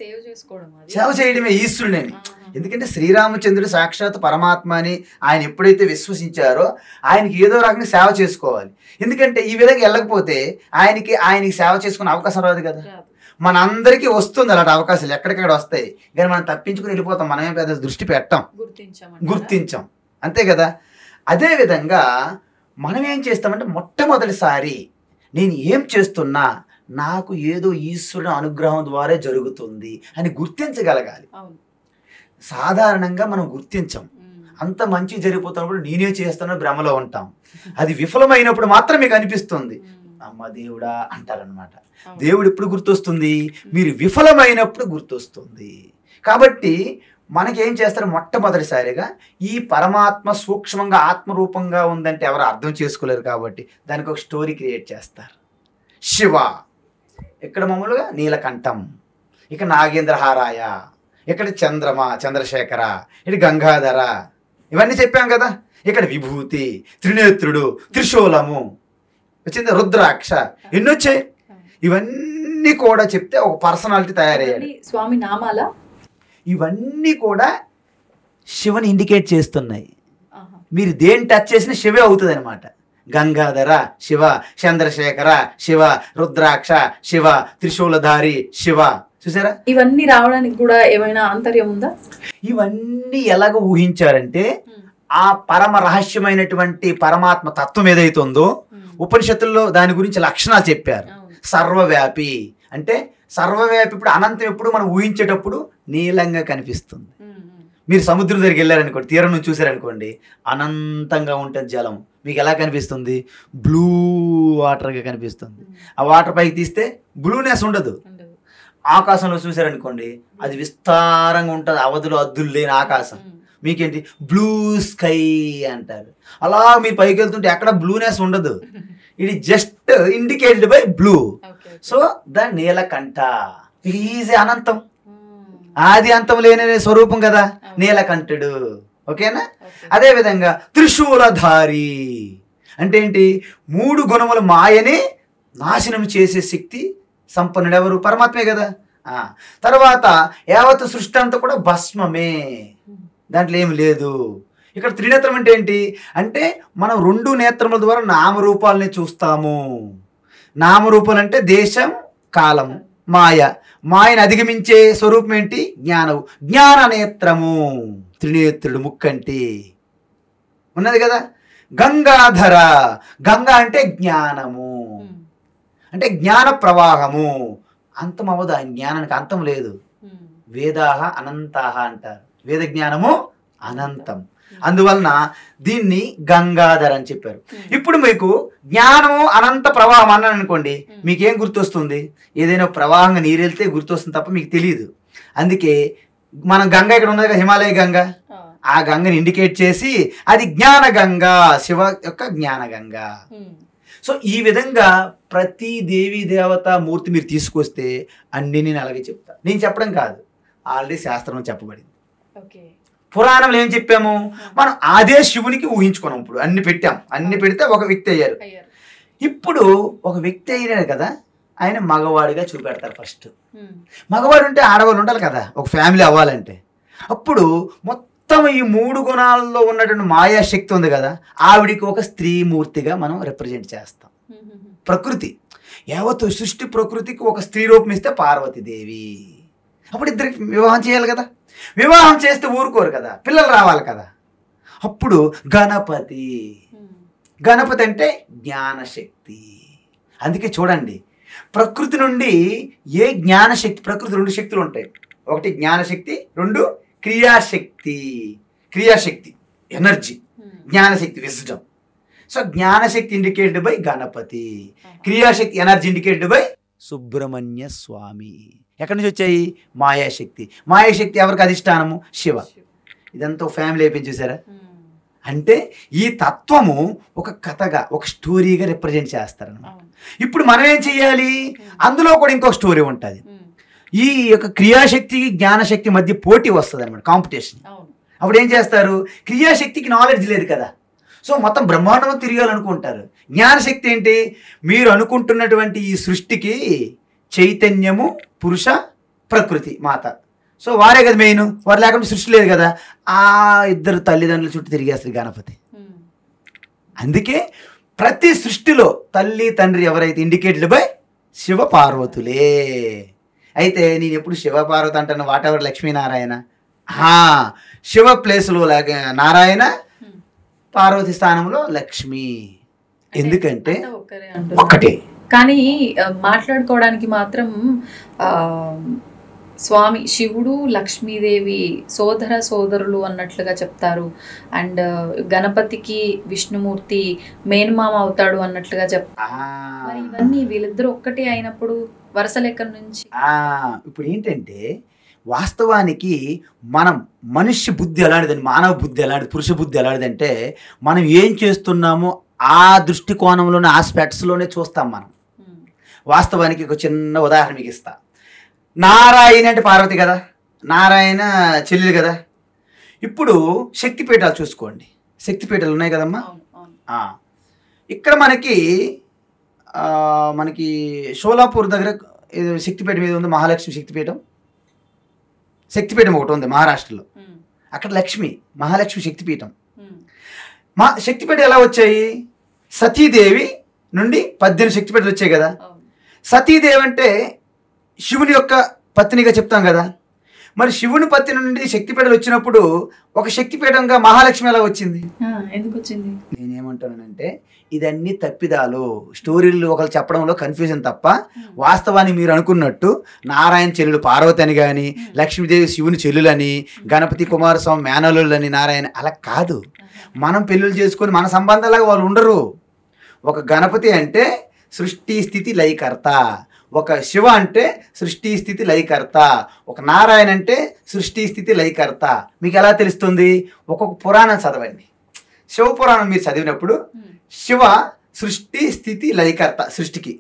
సేవ చేయడమే ఈశ్వరుడని. ఎందుకంటే శ్రీరామచంద్రుడు సాక్షాత్ పరమాత్మ అని ఆయన ఎప్పుడైతే విశ్వసించారో ఆయనకి ఏదో రకంగా సేవ చేసుకోవాలి. ఎందుకంటే ఈ విధంగా వెళ్ళకపోతే ఆయనకి సేవ చేసుకునే అవకాశం రాదు కదా. మనందరికీ వస్తుంది అలాంటి అవకాశాలు, ఎక్కడికక్కడ వస్తాయి, కానీ మనం తప్పించుకుని వెళ్ళిపోతాం. మనమే పెద్ద దృష్టి పెట్టాం, గుర్తించాం, అంతే కదా. అదేవిధంగా మనం ఏం చేస్తామంటే మొట్టమొదటిసారి నేను ఏం చేస్తున్నా నాకు ఏదో ఈశ్వరుని అనుగ్రహం ద్వారా జరుగుతుంది అని గుర్తించగలగాలి. సాధారణంగా మనం గుర్తించాం. అంత మంచి జరిగిపోతున్నప్పుడు నేనే చేస్తానో భ్రమలో ఉంటాం. అది విఫలమైనప్పుడు మాత్రం మీకు అనిపిస్తుంది, అమ్మ దేవుడా అంటారనమాట. దేవుడు ఎప్పుడు గుర్తొస్తుంది? మీరు విఫలమైనప్పుడు గుర్తొస్తుంది. కాబట్టి మనకేం చేస్తారు? మొట్టమొదటిసారిగా ఈ పరమాత్మ సూక్ష్మంగా ఆత్మరూపంగా ఉందంటే ఎవరు అర్థం చేసుకోలేరు కాబట్టి దానికి ఒక స్టోరీ క్రియేట్ చేస్తారు. శివ, ఇక్కడ మామూలుగా నీలకంఠం, ఇక నాగేంద్రహారాయ, ఇక్కడ చంద్రశేఖర, ఇటు గంగాధర, ఇవన్నీ చెప్పాం కదా. ఇక్కడ విభూతి, త్రినేత్రుడు, త్రిశూలము వచ్చింది, రుద్రాక్ష, ఎన్ని వచ్చాయి. ఇవన్నీ కూడా చెప్తే ఒక పర్సనాలిటీ తయారయ్యాడు. స్వామి నామాల ఇవన్నీ కూడా శివని ఇండికేట్ చేస్తున్నాయి. మీరు దేని టచ్ చేసినా శివే అవుతుంది అనమాట. గంగాధర శివ, చంద్రశేఖర శివ, రుద్రాక్ష శివ, త్రిశూలధారి శివ. చూసారా? ఇవన్నీ రావడానికి కూడా ఏమైనా ఆంతర్యం ఉందా? ఇవన్నీ ఎలాగ ఊహించారంటే ఆ పరమ రహస్యమైనటువంటి పరమాత్మ తత్వం ఏదైతుందో ఉపనిషత్తుల్లో దాని గురించి లక్షణాలు చెప్పారు. సర్వవ్యాపి అంటే సర్వవ్యాపి. ఇప్పుడు అనంతం ఎప్పుడు మనం ఊహించేటప్పుడు నీలంగా కనిపిస్తుంది. మీరు సముద్రం దగ్గరికి వెళ్ళారనుకోండి, తీరం నుంచి చూసారనుకోండి, అనంతంగా ఉంటుంది జలం. మీకు ఎలా కనిపిస్తుంది? బ్లూ వాటర్గా కనిపిస్తుంది. ఆ వాటర్ పైకి తీస్తే బ్లూనెస్ ఉండదు. ఆకాశంలో చూసారనుకోండి, అది విస్తారంగా ఉంటుంది, అవధులు అద్దులు లేని ఆకాశం. మీకేంటి? బ్లూ స్కై అంటారు. అలా మీరు పైకి వెళ్తుంటే ఎక్కడ బ్లూనెస్ ఉండదు. ఇది just indicated by blue. So the Neelakantha మీకు ఈజీ, అనంతం, ఆది అంతం లేని స్వరూపం కదా నీలకంఠుడు. ఓకేనా? అదే విధంగా త్రిశూలధారి అంటే ఏంటి? 3 గుణముల మాయని నాశనం చేసే శక్తి సంపన్నుడు ఎవరు? పరమాత్మే కదా. తర్వాత యావత్ సృష్టి అంతా కూడా భస్మమే, దాంట్లో ఏమి లేదు. ఇక్కడ త్రినేత్రం అంటే ఏంటి అంటే మనం 2 నేత్రముల ద్వారా నామరూపాలని చూస్తాము. నామరూపాలు అంటే దేశం, కాలం, మాయ. మాయను అధిగమించే స్వరూపం ఏంటి? జ్ఞానము. జ్ఞాన నేత్రము, త్రినేత్రుడు ముక్కంటి ఉన్నది కదా. గంగాధర, గంగా అంటే జ్ఞానము, అంటే జ్ఞాన ప్రవాహము. అంతం అవ్వదు, ఆయన జ్ఞానానికి అంతం లేదు. వేదాహ అనంతాహ అంటారు, వేద జ్ఞానము అనంతం. అందువలన దీన్ని గంగాధర్ అని చెప్పారు. ఇప్పుడు మీకు జ్ఞానము అనంత ప్రవాహం అన్నాను అనుకోండి, మీకేం గుర్తొస్తుంది? ఏదైనా ప్రవాహంగా నీరు వెళ్తే గుర్తొస్తుంది తప్ప మీకు తెలియదు. అందుకే మనం గంగా ఇక్కడ ఉన్నది కదా, హిమాలయ గంగా, ఆ గంగని ఇండికేట్ చేసి అది జ్ఞాన గంగా, శివ యొక్క జ్ఞాన గంగా. సో ఈ విధంగా ప్రతి దేవీ దేవత మూర్తి మీరు తీసుకొస్తే అన్ని నేను అలాగే చెప్తా. నేను చెప్పడం కాదు, ఆల్రెడీ శాస్త్రంలో చెప్పబడింది. పురాణంలో ఏం చెప్పాము? మనం అదే శివునికి ఊహించుకున్నాం. ఇప్పుడు అన్ని పెట్టాం, అన్ని పెడితే ఒక వ్యక్తి అయ్యారు. ఇప్పుడు ఒక వ్యక్తి అయినాడు కదా, ఆయన మగవాడిగా చూపెడతారు. ఫస్ట్ మగవాడు ఉంటే ఆడవాళ్ళు ఉండాలి కదా, ఒక ఫ్యామిలీ అవ్వాలంటే. అప్పుడు మొత్తం ఈ 3 గుణాల్లో ఉన్నటువంటి మాయాశక్తి ఉంది కదా, ఆవిడికి ఒక స్త్రీ మూర్తిగా మనం రిప్రజెంట్ చేస్తాం. ప్రకృతి యావత్తు సృష్టి ప్రకృతికి ఒక స్త్రీ రూపం ఇస్తే పార్వతీదేవి. అప్పుడు ఇద్దరికి వివాహం చేయాలి కదా. వివాహం చేస్తే ఊరుకోరు కదా, పిల్లలు రావాలి కదా. అప్పుడు గణపతి గణపతి అంటే జ్ఞానశక్తి. అందుకే చూడండి, ప్రకృతి నుండి ఏ జ్ఞానశక్తి, ప్రకృతి 2 శక్తులు ఉంటాయి. ఒకటి జ్ఞానశక్తి, 2 క్రియాశక్తి. క్రియాశక్తి ఎనర్జీ, జ్ఞానశక్తి విజ్డమ్. సో జ్ఞానశక్తి ఇండికేటెడ్ బై గణపతి, క్రియాశక్తి ఎనర్జీ ఇండికేటెడ్ బై సుబ్రహ్మణ్య స్వామి. ఎక్కడి నుంచి వచ్చాయి? మాయాశక్తి. మాయాశక్తి ఎవరికి అధిష్టానము? శివ. ఇదంతా ఫ్యామిలీ అయిపోయింది చూసారా? అంటే ఈ తత్వము ఒక కథగా, ఒక స్టోరీగా రిప్రజెంట్ చేస్తారన్నమాట. ఇప్పుడు మనం ఏం చెయ్యాలి? అందులో కూడా ఇంకొక స్టోరీ ఉంటుంది. ఈ యొక్క క్రియాశక్తి జ్ఞానశక్తి మధ్య పోటీ వస్తుంది అనమాట, కాంపిటీషన్. అప్పుడు ఏం చేస్తారు? క్రియాశక్తికి నాలెడ్జ్ లేదు కదా, సో మొత్తం బ్రహ్మాండం తిరగాలనుకుంటారు. జ్ఞానశక్తి ఏంటి? మీరు అనుకుంటున్నటువంటి ఈ సృష్టికి చైతన్యము, పురుష, ప్రకృతి, మాత. సో వారే కదా మెయిన్. వారు లేకుండా సృష్టి లేదు కదా. ఆ ఇద్దరు తల్లిదండ్రుల చుట్టూ తిరిగేస్తారు గణపతి. అందుకే ప్రతి సృష్టిలో తల్లి తండ్రి ఎవరైతే ఇండికేటెడ్ బై శివ పార్వతులే. అయితే నేను ఎప్పుడు శివ పార్వతి అంటాను, వాట్ ఎవర్ లక్ష్మీనారాయణ. శివ ప్లేస్లో నారాయణ, పార్వతి స్థానంలో లక్ష్మి. ఎందుకంటే ఒక్కటే. కానీ మాట్లాడుకోవడానికి మాత్రం స్వామి శివుడు లక్ష్మీదేవి సోదరులు అన్నట్లుగా చెప్తారు. అండ్ గణపతికి విష్ణుమూర్తి మేనమామ అవుతాడు అన్నట్లుగా చెప్తారు. మరి ఇవన్నీ వీళ్ళిద్దరూ ఒక్కటే అయినప్పుడు వరుస లెక్క నుంచి ఇప్పుడు ఏంటంటే, వాస్తవానికి మనం మనుష్య బుద్ధి ఎలాంటిదండి, మానవ బుద్ధి ఎలాంటిది, పురుష బుద్ధి ఎలాంటిదంటే, మనం ఏం చేస్తున్నామో ఆ దృష్టికోణంలోనే, ఆస్పెక్ట్స్లోనే చూస్తాం మనం. వాస్తవానికి ఒక చిన్న ఉదాహరణ మీకు ఇస్తా. నారాయణ అంటే పార్వతి కదా, నారాయణ చెల్లెలు కదా. ఇప్పుడు శక్తిపీఠాలు చూసుకోండి, శక్తిపీఠాలు ఉన్నాయి కదమ్మా. ఇక్కడ మనకి షోలాపూర్ దగ్గర శక్తిపీఠం ఏది ఉంది, మహాలక్ష్మి శక్తిపీఠం. శక్తిపీఠం ఒకటి ఉంది మహారాష్ట్రలో. అక్కడ లక్ష్మి, మహాలక్ష్మి శక్తిపీఠం. శక్తిపీఠం ఎలా వచ్చాయి? సతీదేవి నుండి 18 శక్తిపీఠాలు వచ్చాయి కదా. సతీదేవి అంటే శివుని యొక్క పత్నిగా చెప్తాం కదా. మరి శివుని పత్ని నుండి శక్తిపీఠాలు వచ్చినప్పుడు ఒక శక్తిపీఠంగా మహాలక్ష్మి ఎలా వచ్చింది? ఎందుకు వచ్చింది? నేనేమంటానంటే, ఇదన్నీ తప్పిదాలు, స్టోరీలు ఒకరు చెప్పడంలో కన్ఫ్యూజన్ తప్ప, వాస్తవాన్ని మీరు అనుకున్నట్టు నారాయణ చెల్లెలు పార్వతి అని కానీ, లక్ష్మీదేవి శివుని చెల్లులని, గణపతి కుమారస్వామి మేనలులని నారాయణ అలా కాదు. మనం పెళ్ళిళ్ళు చేసుకొని మన సంబంధాలుగా వాళ్ళు ఉండరు. ఒక గణపతి అంటే సృష్టి స్థితి లయకర్త, ఒక శివ అంటే సృష్టి స్థితి లయకర్త, ఒక నారాయణ అంటే సృష్టి స్థితి లయకర్త. మీకు ఎలా తెలుస్తుంది? ఒక్కొక్క పురాణం చదవండి. శివ పురాణం మీరు చదివినప్పుడు శివ సృష్టి స్థితి లయకర్త సృష్టికి,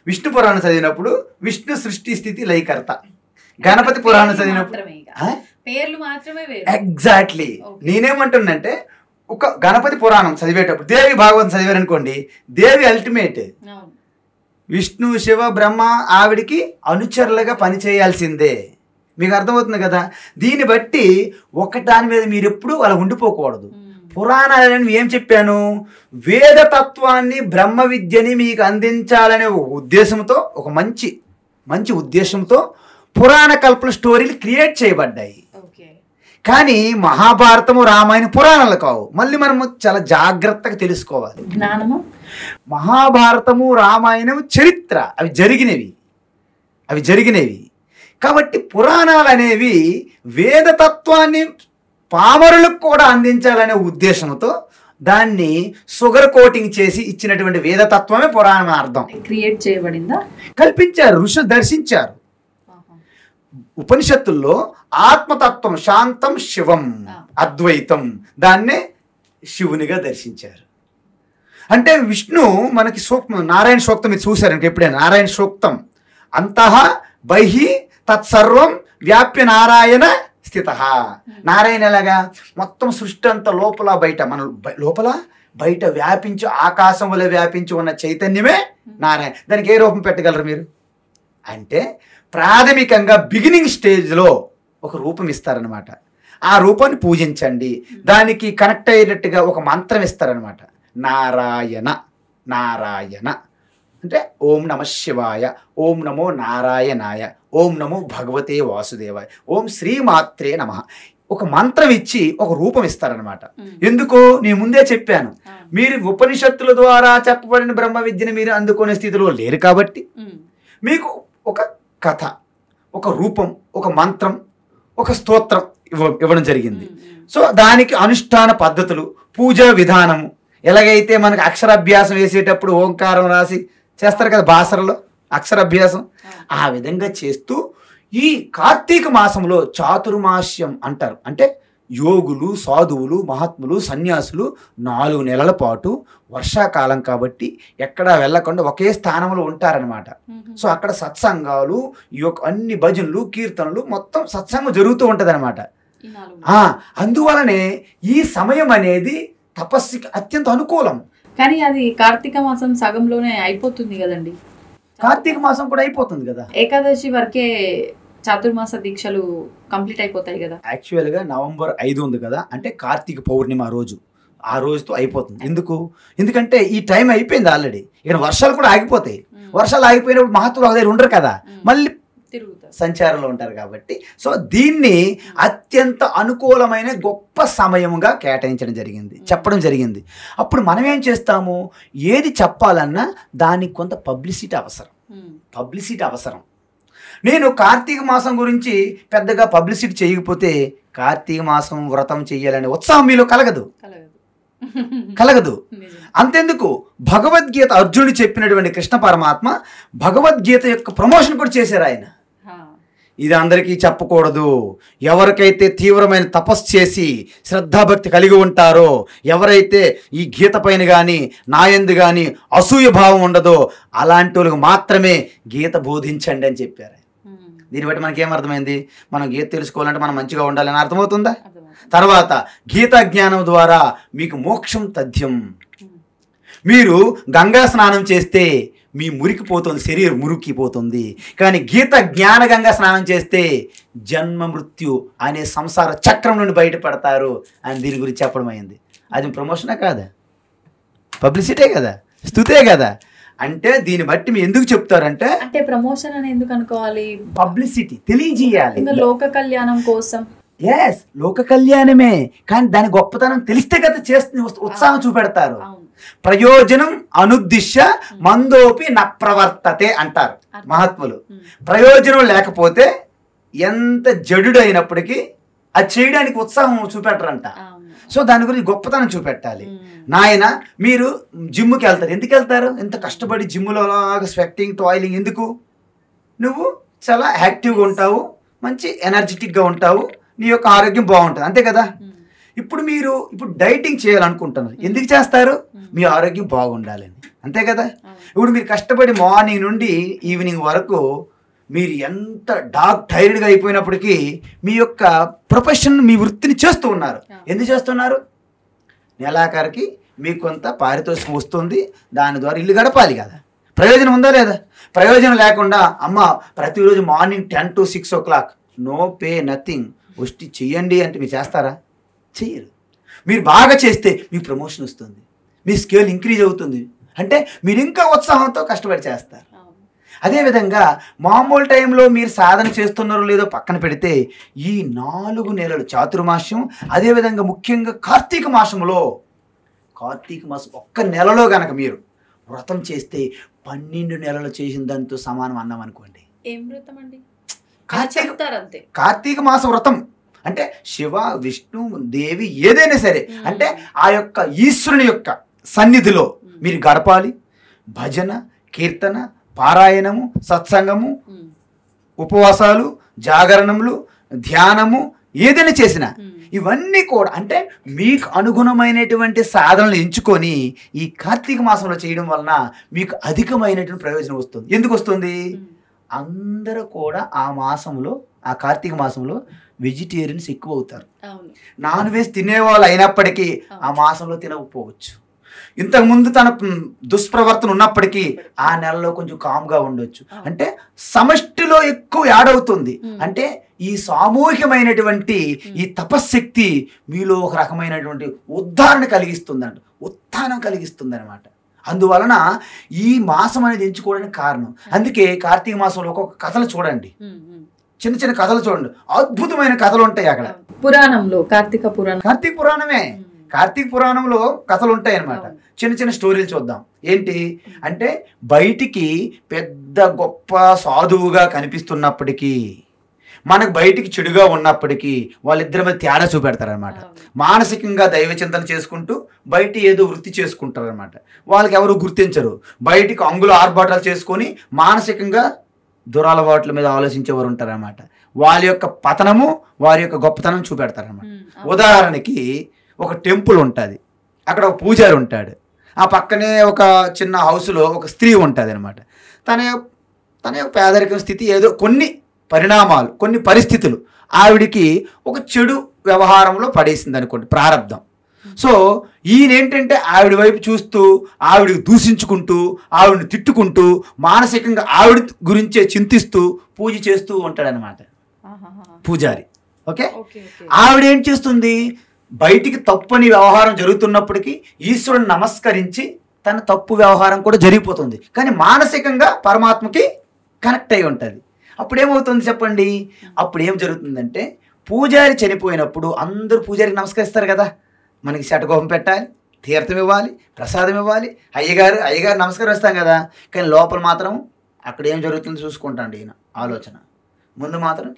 విష్ణు పురాణం చదివినప్పుడు విష్ణు సృష్టి స్థితి లయకర్త, గణపతి పురాణం చదివినప్పుడు ఎగ్జాక్ట్లీ. నేనేమంటున్నంటే, ఒక గణపతి పురాణం చదివేటప్పుడు దేవి భాగవతం చదివారనుకోండి, దేవి అల్టిమేట్. విష్ణు శివ బ్రహ్మ ఆవిడికి అనుచరులుగా పనిచేయాల్సిందే. మీకు అర్థమవుతుంది కదా. దీన్ని బట్టి ఒకదాని మీద మీరు ఎప్పుడు అలా ఉండిపోకూడదు. పురాణాలను ఏం చెప్పాను? వేదతత్వాన్ని, బ్రహ్మ విద్యని మీకు అందించాలనే ఒక ఉద్దేశంతో, ఒక మంచి ఉద్దేశంతో పురాణ కల్పన స్టోరీలు క్రియేట్ చేయబడ్డాయి. కానీ మహాభారతము, రామాయణ పురాణాలు కావు. మళ్ళీ మనము చాలా జాగ్రత్తగా తెలుసుకోవాలి. జ్ఞానము, మహాభారతము, రామాయణము చరిత్ర, అవి జరిగినవి. కాబట్టి పురాణాలు అనేవి వేదతత్వాన్ని పామరులకు కూడా అందించాలనే ఉద్దేశంతో దాన్ని షుగర్ కోటింగ్ చేసి ఇచ్చినటువంటి వేదతత్వమే పురాణం అర్థం. క్రియేట్ చేయబడిందా? కల్పించారు, ఋషులు దర్శించారు. ఉపనిషత్తుల్లో ఆత్మతత్వం, శాంతం శివం, అద్వైతం, దాన్నే శివునిగా దర్శించారు. అంటే విష్ణు మనకి సూక్తం, నారాయణ సూక్తం మీరు చూసారంటే ఎప్పుడైనా? నారాయణ సూక్తం అంతః బైహి తత్సర్వం వ్యాప్య నారాయణ స్థిత. నారాయణ ఎలాగా? మొత్తం సృష్టి అంతా లోపల బయట, మన లోపల బయట వ్యాపించి, ఆకాశం వల్ల వ్యాపించి ఉన్న చైతన్యమే నారాయణ. దానికి ఏ రూపం పెట్టగలరు మీరు? అంటే ప్రాథమికంగా బిగినింగ్ స్టేజ్లో ఒక రూపం ఇస్తారనమాట. ఆ రూపాన్ని పూజించండి. దానికి కనెక్ట్ అయ్యేటట్టుగా ఒక మంత్రం ఇస్తారనమాట. నారాయణ నారాయణ అంటే ఓం నమ శివాయ, ఓం నమో నారాయణాయ, ఓం నమో భగవతే వాసుదేవాయ, ఓం శ్రీమాత్రే నమః. ఒక మంత్రం ఇచ్చి ఒక రూపం ఇస్తారనమాట. ఎందుకు నేను ముందే చెప్పాను, మీరు ఉపనిషత్తుల ద్వారా చెప్పబడిన బ్రహ్మ విద్యను మీరు అందుకునే స్థితిలో లేరు కాబట్టి మీకు ఒక కథ, ఒక రూపం, ఒక మంత్రం, ఒక స్తోత్రం ఇవ్వడం జరిగింది. సో దానికి అనుష్ఠాన పద్ధతులు, పూజా విధానము, ఎలాగైతే మనకు అక్షరాభ్యాసం వేసేటప్పుడు ఓంకారం రాసి చేస్తారు కదా భాషలో అక్షరాభ్యాసం, ఆ విధంగా చేస్తూ ఈ కార్తీక మాసంలో చాతుర్మాస్యం అంటారు. అంటే యోగులు, సాధువులు, మహాత్ములు, సన్యాసులు 4 నెలల పాటు వర్షాకాలం కాబట్టి ఎక్కడా వెళ్ళకుండా ఒకే స్థానంలో ఉంటారనమాట. సో అక్కడ సత్సంగాలు, ఈ యొక్క అన్ని భజనలు, కీర్తనలు, మొత్తం సత్సంగం జరుగుతూ ఉంటుంది అనమాట. అందువలనే ఈ సమయం అనేది తపస్సుకి అత్యంత అనుకూలం. కానీ అది కార్తీక మాసం సగంలోనే అయిపోతుంది కదండి. కార్తీక మాసం కూడా అయిపోతుంది కదా, ఏకాదశి వరకే చాతుర్మాస దీక్షలు కంప్లీట్ అయిపోతాయి కదా. యాక్చువల్గా నవంబర్ 5 ఉంది కదా, అంటే కార్తీక పౌర్ణిమ రోజు, ఆ రోజుతో అయిపోతుంది. ఎందుకంటే ఈ టైం అయిపోయింది ఆల్రెడీ. ఇక వర్షాలు కూడా ఆగిపోతాయి. వర్షాలు ఆగిపోయినప్పుడు మహత్తులు ఒక దగ్గర ఉండరు కదా, మళ్ళీ సంచారంలో ఉంటారు కాబట్టి. సో దీన్ని అత్యంత అనుకూలమైన గొప్ప సమయముగా కేటాయించడం జరిగింది, చెప్పడం జరిగింది. అప్పుడు మనం ఏం చేస్తాము, ఏది చెప్పాలన్నా దానికి కొంత పబ్లిసిటీ అవసరం. నేను కార్తీక మాసం గురించి పెద్దగా పబ్లిసిటీ చేయకపోతే కార్తీక మాసం వ్రతం చెయ్యాలనే ఉత్సాహం మీలో కలగదు. అంతెందుకు, భగవద్గీత అర్జునుడు చెప్పినటువంటి కృష్ణ పరమాత్మ భగవద్గీత యొక్క ప్రమోషన్ కూడా చేశారు ఆయన. ఇది అందరికీ చెప్పకూడదు, ఎవరికైతే తీవ్రమైన తపస్సు చేసి శ్రద్ధాభక్తి కలిగి ఉంటారో, ఎవరైతే ఈ గీత పైన కానీ నాయందు కానీ అసూయ భావం ఉండదో అలాంటి వాళ్ళకి మాత్రమే గీత బోధించండి అని చెప్పారు. దీన్ని బట్టి మనకేమర్థమైంది, మనం గీత తెలుసుకోవాలంటే మనం మంచిగా ఉండాలని అర్థమవుతుందా? తర్వాత గీతా జ్ఞానం ద్వారా మీకు మోక్షం తథ్యం. మీరు గంగా స్నానం చేస్తే మీ మురికిపోతుంది, శరీరం మురికిపోతుంది. కానీ గీత జ్ఞాన గంగా స్నానం చేస్తే జన్మ మృత్యు అనే సంసార చక్రం నుండి బయటపడతారు అని దీని గురించి చెప్పడం అయింది. అది ప్రమోషనే కాదా, పబ్లిసిటీ కదా, స్తుతే కదా. అంటే దీన్ని బట్టి మీరు ఎందుకు చెప్తారంటే, అంటే ప్రమోషన్ అని ఎందుకు అనుకోవాలి, పబ్లిసిటీ తెలియజేయాలి, లోక కళ్యాణం కోసం. ఎస్, లోక కళ్యాణమే, కానీ దాని గొప్పతనం తెలిస్తే కదా చేస్తుంది, ఉత్సాహం చూపెడతారు. ప్రయోజనం అనుద్దిశ్య మందోపి న ప్రవర్తతే అంటారు మహాత్ములు. ప్రయోజనం లేకపోతే ఎంత జడు అయినప్పటికీ అది చేయడానికి ఉత్సాహం చూపెట్టరంట. సో దాని గురించి గొప్పతనం చూపెట్టాలి. నాయన మీరు జిమ్కి వెళ్తారు, ఎందుకు వెళ్తారు? ఎంత కష్టపడి జిమ్లో అలాగా స్వెట్టింగ్, టాయిలింగ్ ఎందుకు? నువ్వు చాలా యాక్టివ్గా ఉంటావు, మంచి ఎనర్జెటిక్గా ఉంటావు, నీ యొక్క ఆరోగ్యం బాగుంటుంది, అంతే కదా. ఇప్పుడు మీరు డైటింగ్ చేయాలనుకుంటున్నారు, ఎందుకు చేస్తారు? మీ ఆరోగ్యం బాగుండాలని, అంతే కదా. ఇప్పుడు మీరు కష్టపడి మార్నింగ్ నుండి ఈవినింగ్ వరకు మీరు ఎంత టైర్డ్గా అయిపోయినప్పటికీ మీ యొక్క ప్రొఫెషన్, మీ వృత్తిని చేస్తూ ఉన్నారు. ఎందుకు చేస్తున్నారు? నెలాఖరికి మీకు కొంత పారితోషికం వస్తుంది, దాని ద్వారా ఇల్లు గడపాలి కదా. ప్రయోజనం ఉందా లేదా? ప్రయోజనం లేకుండా అమ్మ ప్రతిరోజు morning 10 to 6 o'clock no pay nothing వచ్చి చెయ్యండి అంటే మీరు చేస్తారా? చెయ్యరు. మీరు బాగా చేస్తే మీకు ప్రమోషన్ వస్తుంది, మీ స్కేల్ ఇంక్రీజ్ అవుతుంది, అంటే మీరు ఇంకా ఉత్సాహంతో కష్టపడి చేస్తారు. అదేవిధంగా మామూలు టైంలో మీరు సాధన చేస్తున్నారో లేదో పక్కన పెడితే ఈ 4 నెలలు చాతుర్మాస్యం, అదేవిధంగా ముఖ్యంగా కార్తీక మాసం ఒక్క నెలలో గనక మీరు వ్రతం చేస్తే 12 నెలలు చేసిన దాంతో సమానం అన్నాం అనుకోండి. ఏం వ్రతం అండి? కార్తీక మాస వ్రతం అంటే శివ, విష్ణు, దేవి ఏదైనా సరే, అంటే ఆ యొక్క ఈశ్వరుని యొక్క సన్నిధిలో మీరు గడపాలి. భజన, కీర్తన, పారాయణము, సత్సంగము, ఉపవాసాలు, జాగరణములు, ధ్యానము ఏదైనా చేసిన ఇవన్నీ కూడా అంటే మీకు అనుగుణమైనటువంటి సాధనలు ఎంచుకొని ఈ కార్తీక మాసంలో చేయడం వలన మీకు అధికమైనటువంటి ప్రయోజనం వస్తుంది. ఎందుకు వస్తుంది? అందరూ కూడా ఆ మాసంలో, ఆ కార్తీక మాసంలో వెజిటేరియన్స్ ఎక్కువ అవుతారు. నాన్ వెజ్ తినేవాళ్ళు అయినప్పటికీ ఆ మాసంలో తినకపోవచ్చు. ఇంతకుముందు తన దుష్ప్రవర్తన ఉన్నప్పటికీ ఆ నెలలో కొంచెం కామ్గా ఉండొచ్చు. అంటే సమష్టిలో ఎక్కువ యాడ్ అవుతుంది. అంటే ఈ సామూహికమైనటువంటి ఈ తపశ్శక్తి మీలో ఒక రకమైనటువంటి ఉద్ధారణ కలిగిస్తుందంట, ఉత్థానం కలిగిస్తుంది అనమాట. అందువలన ఈ మాసం అనేది ఎంచుకోవడానికి కారణం. అందుకే కార్తీక మాసంలో ఒక్కొక్క కథలు చూడండి, చిన్న చిన్న కథలు చూడండి, అద్భుతమైన కథలు ఉంటాయి అక్కడ. పురాణంలో కార్తీక పురాణం, కార్తీక పురాణమే, కార్తీక పురాణంలో కథలు ఉంటాయి అన్నమాట. చిన్న చిన్న స్టోరీలు చూద్దాం. ఏంటి అంటే బయటికి పెద్ద గొప్ప సాధువుగా కనిపిస్తున్నప్పటికీ, మనకు బయటికి చెడుగా ఉన్నప్పటికీ వాళ్ళిద్దరి మీద తేడా చూపెడతారనమాట. మానసికంగా దైవ చింతన చేసుకుంటూ బయట ఏదో వృత్తి చేసుకుంటారనమాట. వాళ్ళకి ఎవరు గుర్తించరు. బయటికి అంగులు ఆర్భాటాలు చేసుకొని మానసికంగా దురలవాట్ల మీద ఆలోచించేవారు ఉంటారనమాట. వాళ్ళ యొక్క పతనము వారి యొక్క గొప్పతనం చూపెడతారనమాట. ఉదాహరణకి ఒక టెంపుల్ ఉంటుంది, అక్కడ ఒక పూజారి ఉంటాడు, ఆ పక్కనే ఒక చిన్న హౌస్లో ఒక స్త్రీ ఉంటుంది అనమాట. తన యొక్క పేదరికం స్థితి ఏదో కొన్ని పరిణామాలు, కొన్ని పరిస్థితులు ఆవిడికి ఒక చెడు వ్యవహారంలో పడేసింది అనుకోండి, ప్రారంధం. సో ఈయన ఏంటంటే ఆవిడ వైపు చూస్తూ ఆవిడకి దూషించుకుంటూ ఆవిడని తిట్టుకుంటూ మానసికంగా ఆవిడ గురించే చింతిస్తూ పూజ చేస్తూ ఉంటాడనమాట పూజారి. ఓకే, ఆవిడ ఏం చేస్తుంది, బయటికి తప్పని వ్యవహారం జరుగుతున్నప్పటికీ ఈశ్వరుని నమస్కరించి తన తప్పు వ్యవహారం కూడా జరిగిపోతుంది, కానీ మానసికంగా పరమాత్మకి కనెక్ట్ అయి ఉంటుంది. అప్పుడు ఏమవుతుంది చెప్పండి, అప్పుడు ఏం జరుగుతుందంటే పూజారి చనిపోయినప్పుడు అందరూ పూజారికి నమస్కరిస్తారు కదా, మనకి శటకోపం పెట్టాలి, తీర్థం ఇవ్వాలి, ప్రసాదం ఇవ్వాలి, అయ్యగారు నమస్కరిస్తాం కదా, కానీ లోపల మాత్రం అక్కడ ఏం జరుగుతుందో చూసుకుంటాండి ఈయన ఆలోచన. ముందు మాత్రం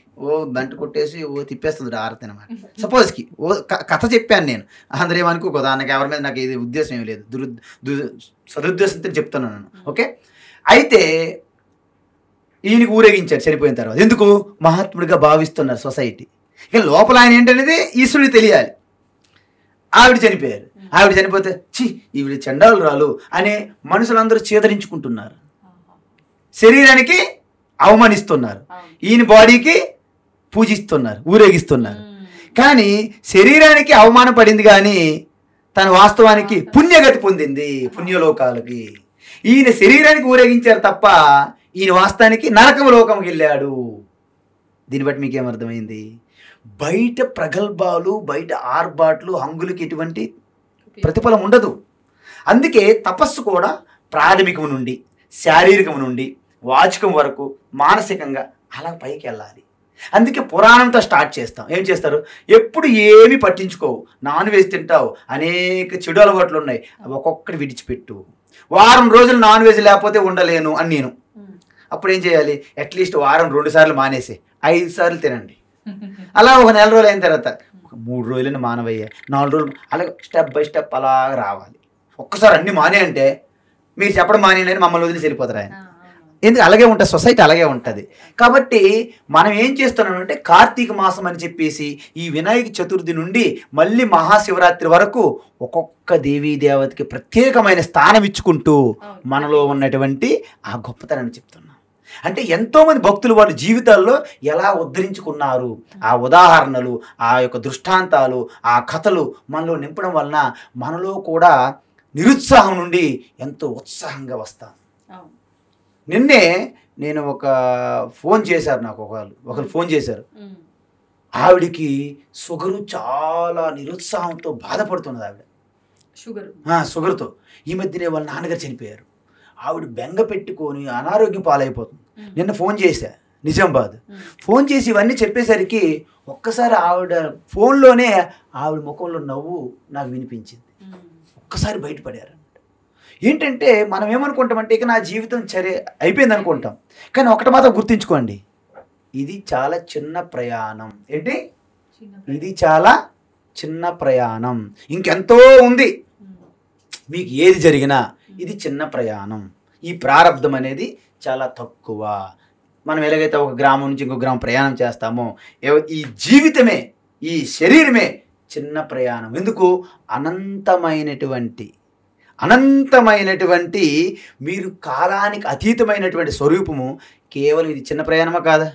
బంటి కొట్టేసి తిప్పేస్తుంది ఆరతి అనమాట. సపోజ్కి కథ చెప్పాను నేను, అందరూ ఏమనుకోకూడదు, నాకు ఎవరి మీద నాకు ఇది ఉద్దేశం ఏమి లేదు, సదుద్దేశంతో చెప్తున్నాను నేను. ఓకే, అయితే ఈయనకి ఊరేగించారు చనిపోయిన తర్వాత. ఎందుకు? మహాత్ముడిగా భావిస్తున్నారు సొసైటీ. ఇక లోపల ఆయన ఏంటనేది ఈశ్వరుడికి తెలియాలి. ఆవిడ చనిపోయారు, ఆవిడ చనిపోతే ఛీ ఈవిడ చండాలురాలు అనే మనుషులందరూ చేదరించుకుంటున్నారు, శరీరానికి అవమానిస్తున్నారు, ఈయన బాడీకి పూజిస్తున్నారు, ఊరేగిస్తున్నారు. కానీ శరీరానికి అవమానం పడింది, కానీ తన వాస్తవానికి పుణ్యగతి పొందింది, పుణ్యలోకాలకి. ఈయన శరీరానికి ఊరేగించారు తప్ప ఈయన వాస్తవానికి నరకం లోకంకి వెళ్ళాడు. దీన్ని బట్టి మీకేమర్థమైంది? బయట ప్రగల్భాలు, బయట ఆర్బాట్లు, హంగులకి ఎటువంటి ప్రతిఫలం ఉండదు. అందుకే తపస్సు కూడా ప్రాథమికం నుండి శారీరకం నుండి వాచికం వరకు మానసికంగా అలా పైకి వెళ్ళాలి. అందుకే పురాణంతో స్టార్ట్ చేస్తాం. ఏం చేస్తారు, ఎప్పుడు ఏమి పట్టించుకోవు, నాన్ వెజ్ తింటావు, అనేక చెడు అలవాట్లు ఉన్నాయి, అవి ఒక్కొక్కటి విడిచిపెట్టు. వారం రోజులు నాన్ వెజ్ లేకపోతే ఉండలేను అని నేను. అప్పుడు ఏం చేయాలి, అట్లీస్ట్ వారం 2 సార్లు మానేసి 5 సార్లు తినండి. అలా ఒక నెల రోజులు అయిన తర్వాత 3 రోజులని మానవయ్యా, 4 రోజులు, అలా స్టెప్ బై స్టెప్ అలా రావాలి. ఒక్కసారి అన్ని మానే అంటే మీరు చెప్పడం మానేనని మమ్మల్ని వదిలేసి వెళ్ళిపోతారు ఆయన. ఎందుకు? అలాగే ఉంటుంది, సొసైటీ అలాగే ఉంటుంది. కాబట్టి మనం ఏం చేస్తున్నామంటే కార్తీక మాసం అని చెప్పేసి ఈ వినాయక చతుర్థి నుండి మళ్ళీ మహాశివరాత్రి వరకు ఒక్కొక్క దేవీ దేవతకి ప్రత్యేకమైన స్థానం ఇచ్చుకుంటూ మనలో ఉన్నటువంటి ఆ గొప్పతనాన్ని చెప్తున్నాం. అంటే ఎంతోమంది భక్తులు వాళ్ళ జీవితాల్లో ఎలా ఉద్ధరించుకున్నారు, ఆ ఉదాహరణలు, ఆ యొక్క దృష్టాంతాలు, ఆ కథలు మనలో నింపడం వలన మనలో కూడా నిరుత్సాహం నుండి ఎంతో ఉత్సాహంగా వస్తాం. నిన్నే నేను ఒక ఫోన్ చేశారు, నాకు ఒకరు ఫోన్ చేశారు. ఆవిడికి షుగరు, చాలా నిరుత్సాహంతో బాధపడుతున్నది ఆవిడ, షుగర్తో. ఈ మధ్యనే వాళ్ళ నాన్నగారు చనిపోయారు, ఆవిడ బెంగ పెట్టుకొని అనారోగ్యం పాలైపోతుంది. నిన్న ఫోన్ చేశా నిజామాబాద్, ఫోన్ చేసి ఇవన్నీ చెప్పేసరికి ఒక్కసారి ఆవిడ ఫోన్లోనే ఆవిడ ముఖంలో నవ్వు నాకు వినిపించింది. ఒక్కసారి బయటపడారు. ఏంటంటే మనం ఏమనుకుంటామంటే ఇక నా జీవితం సరే అయిపోయింది అనుకుంటాం, కానీ ఒకటి మాత్రం గుర్తుంచుకోండి, ఇది చాలా చిన్న ప్రయాణం. ఏంటి? ఇది చాలా చిన్న ప్రయాణం, ఇంకెంతో ఉంది. మీకు ఏది జరిగినా ఇది చిన్న ప్రయాణం. ఈ ప్రారంధం అనేది చాలా తక్కువ. మనం ఎలాగైతే ఒక గ్రామం నుంచి ఇంకో గ్రామం ప్రయాణం చేస్తామో, ఈ జీవితమే, ఈ శరీరమే చిన్న ప్రయాణం. ఎందుకు? అనంతమైనటువంటి మీరు కాలానికి అతీతమైనటువంటి స్వరూపము. కేవలం ఇది చిన్న ప్రయాణమా కాదా?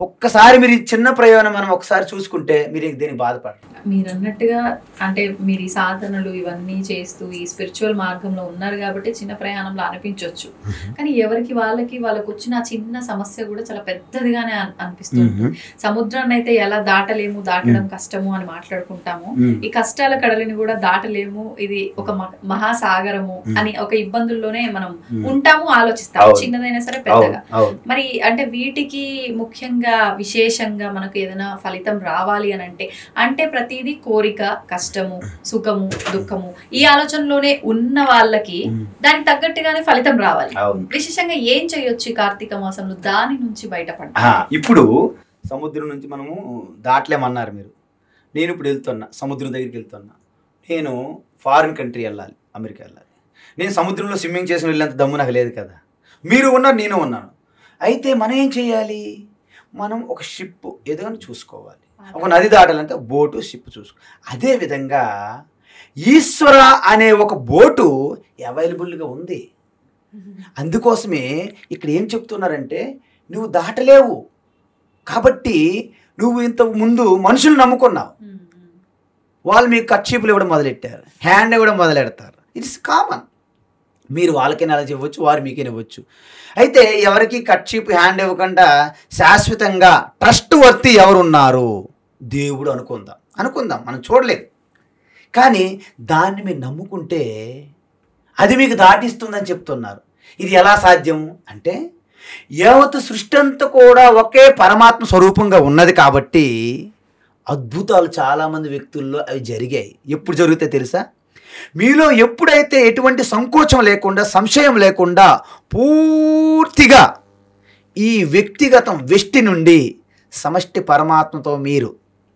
ఒక్కసారి మీరు ఈ చిన్న ప్రయాణం మనం ఒకసారి చూసుకుంటే మీరు దేనికి బాధపడరు. మీరు అన్నట్టుగా అంటే మీరు ఈ సాధనలు ఇవన్నీ చేస్తూ ఈ స్పిరిచువల్ మార్గంలో ఉన్నారు కాబట్టి చిన్న ప్రయాణంలో అనిపించవచ్చు, కానీ ఎవరికి వాళ్ళకి వచ్చిన చిన్న సమస్య కూడా చాలా పెద్దదిగానే అనిపిస్తుంది. సముద్రాన్ని అయితే ఎలా దాటలేము, దాటడం కష్టము అని మాట్లాడుకుంటాము, ఈ కష్టాల కడలిని కూడా దాటలేము, ఇది ఒక మహాసాగరము అని ఒక ఇబ్బందుల్లోనే మనం ఉంటాము, ఆలోచిస్తాము, చిన్నదైనా సరే పెద్దగా. మరి అంటే వీటికి ముఖ్యంగా ముఖ్యంగా విశేషంగా మనకు ఏదైనా ఫలితం రావాలి అని అంటే ప్రతిదీ కోరిక, కష్టము, సుఖము, దుఃఖము ఈ ఆలోచనలోనే ఉన్న వాళ్ళకి దానికి తగ్గట్టుగానే ఫలితం రావాలి. విశేషంగా ఏం చేయొచ్చు కార్తీక మాసంలో దాని నుంచి బయటపడ? ఇప్పుడు సముద్రం నుంచి మనము దాటలేమన్నారు మీరు. నేను ఇప్పుడు వెళ్తున్నా, సముద్రం దగ్గరికి వెళ్తున్నా. నేను ఫారిన్ కంట్రీ వెళ్ళాలి, అమెరికా వెళ్ళాలి. నేను సముద్రంలో స్విమ్మింగ్ చేసిన వెళ్ళేంత దమ్ము నాకు లేదు కదా. మీరు ఉన్నారు, నేను ఉన్నాను. అయితే మనం ఏం చేయాలి? మనం ఒక షిప్ ఏదో చూసుకోవాలి. ఒక నది దాటాలంటే బోటు, షిప్ చూసుకో. అదేవిధంగా ఈశ్వర అనే ఒక బోటు అవైలబుల్గా ఉంది. అందుకోసమే ఇక్కడ ఏం చెప్తున్నారంటే, నువ్వు దాటలేవు కాబట్టి నువ్వు ఇంత ముందు మనుషులు నమ్ముకున్నావు. వాళ్ళు మీకు కర్చీపులు ఇవ్వడం మొదలెట్టారు, హ్యాండ్ ఇవ్వడం మొదలెడతారు. It's common. మీరు వాళ్ళకైనా అలా ఇవ్వచ్చు, వారు మీకైనా ఇవ్వచ్చు. అయితే ఎవరికి కర్చీపు హ్యాండ్ ఇవ్వకుండా శాశ్వతంగా ట్రస్ట్ వర్తి ఎవరున్నారు? దేవుడు అనుకుందాం. మనం చూడలేదు, కానీ దాన్ని మీరు నమ్ముకుంటే అది మీకు దాటిస్తుందని చెప్తున్నారు. ఇది ఎలా సాధ్యం అంటే, యావత్ సృష్టి అంతా కూడా ఒకే పరమాత్మ స్వరూపంగా ఉన్నది కాబట్టి అద్భుతాలు చాలామంది వ్యక్తుల్లో అవి జరిగాయి. ఎప్పుడు జరుగుతాయి తెలుసా? మీలో ఎప్పుడైతే ఎటువంటి సంకోచం లేకుండా, సంశయం లేకుండా పూర్తిగా ఈ వ్యక్తిగతం వెష్టి నుండి సమష్టి పరమాత్మతో మీరు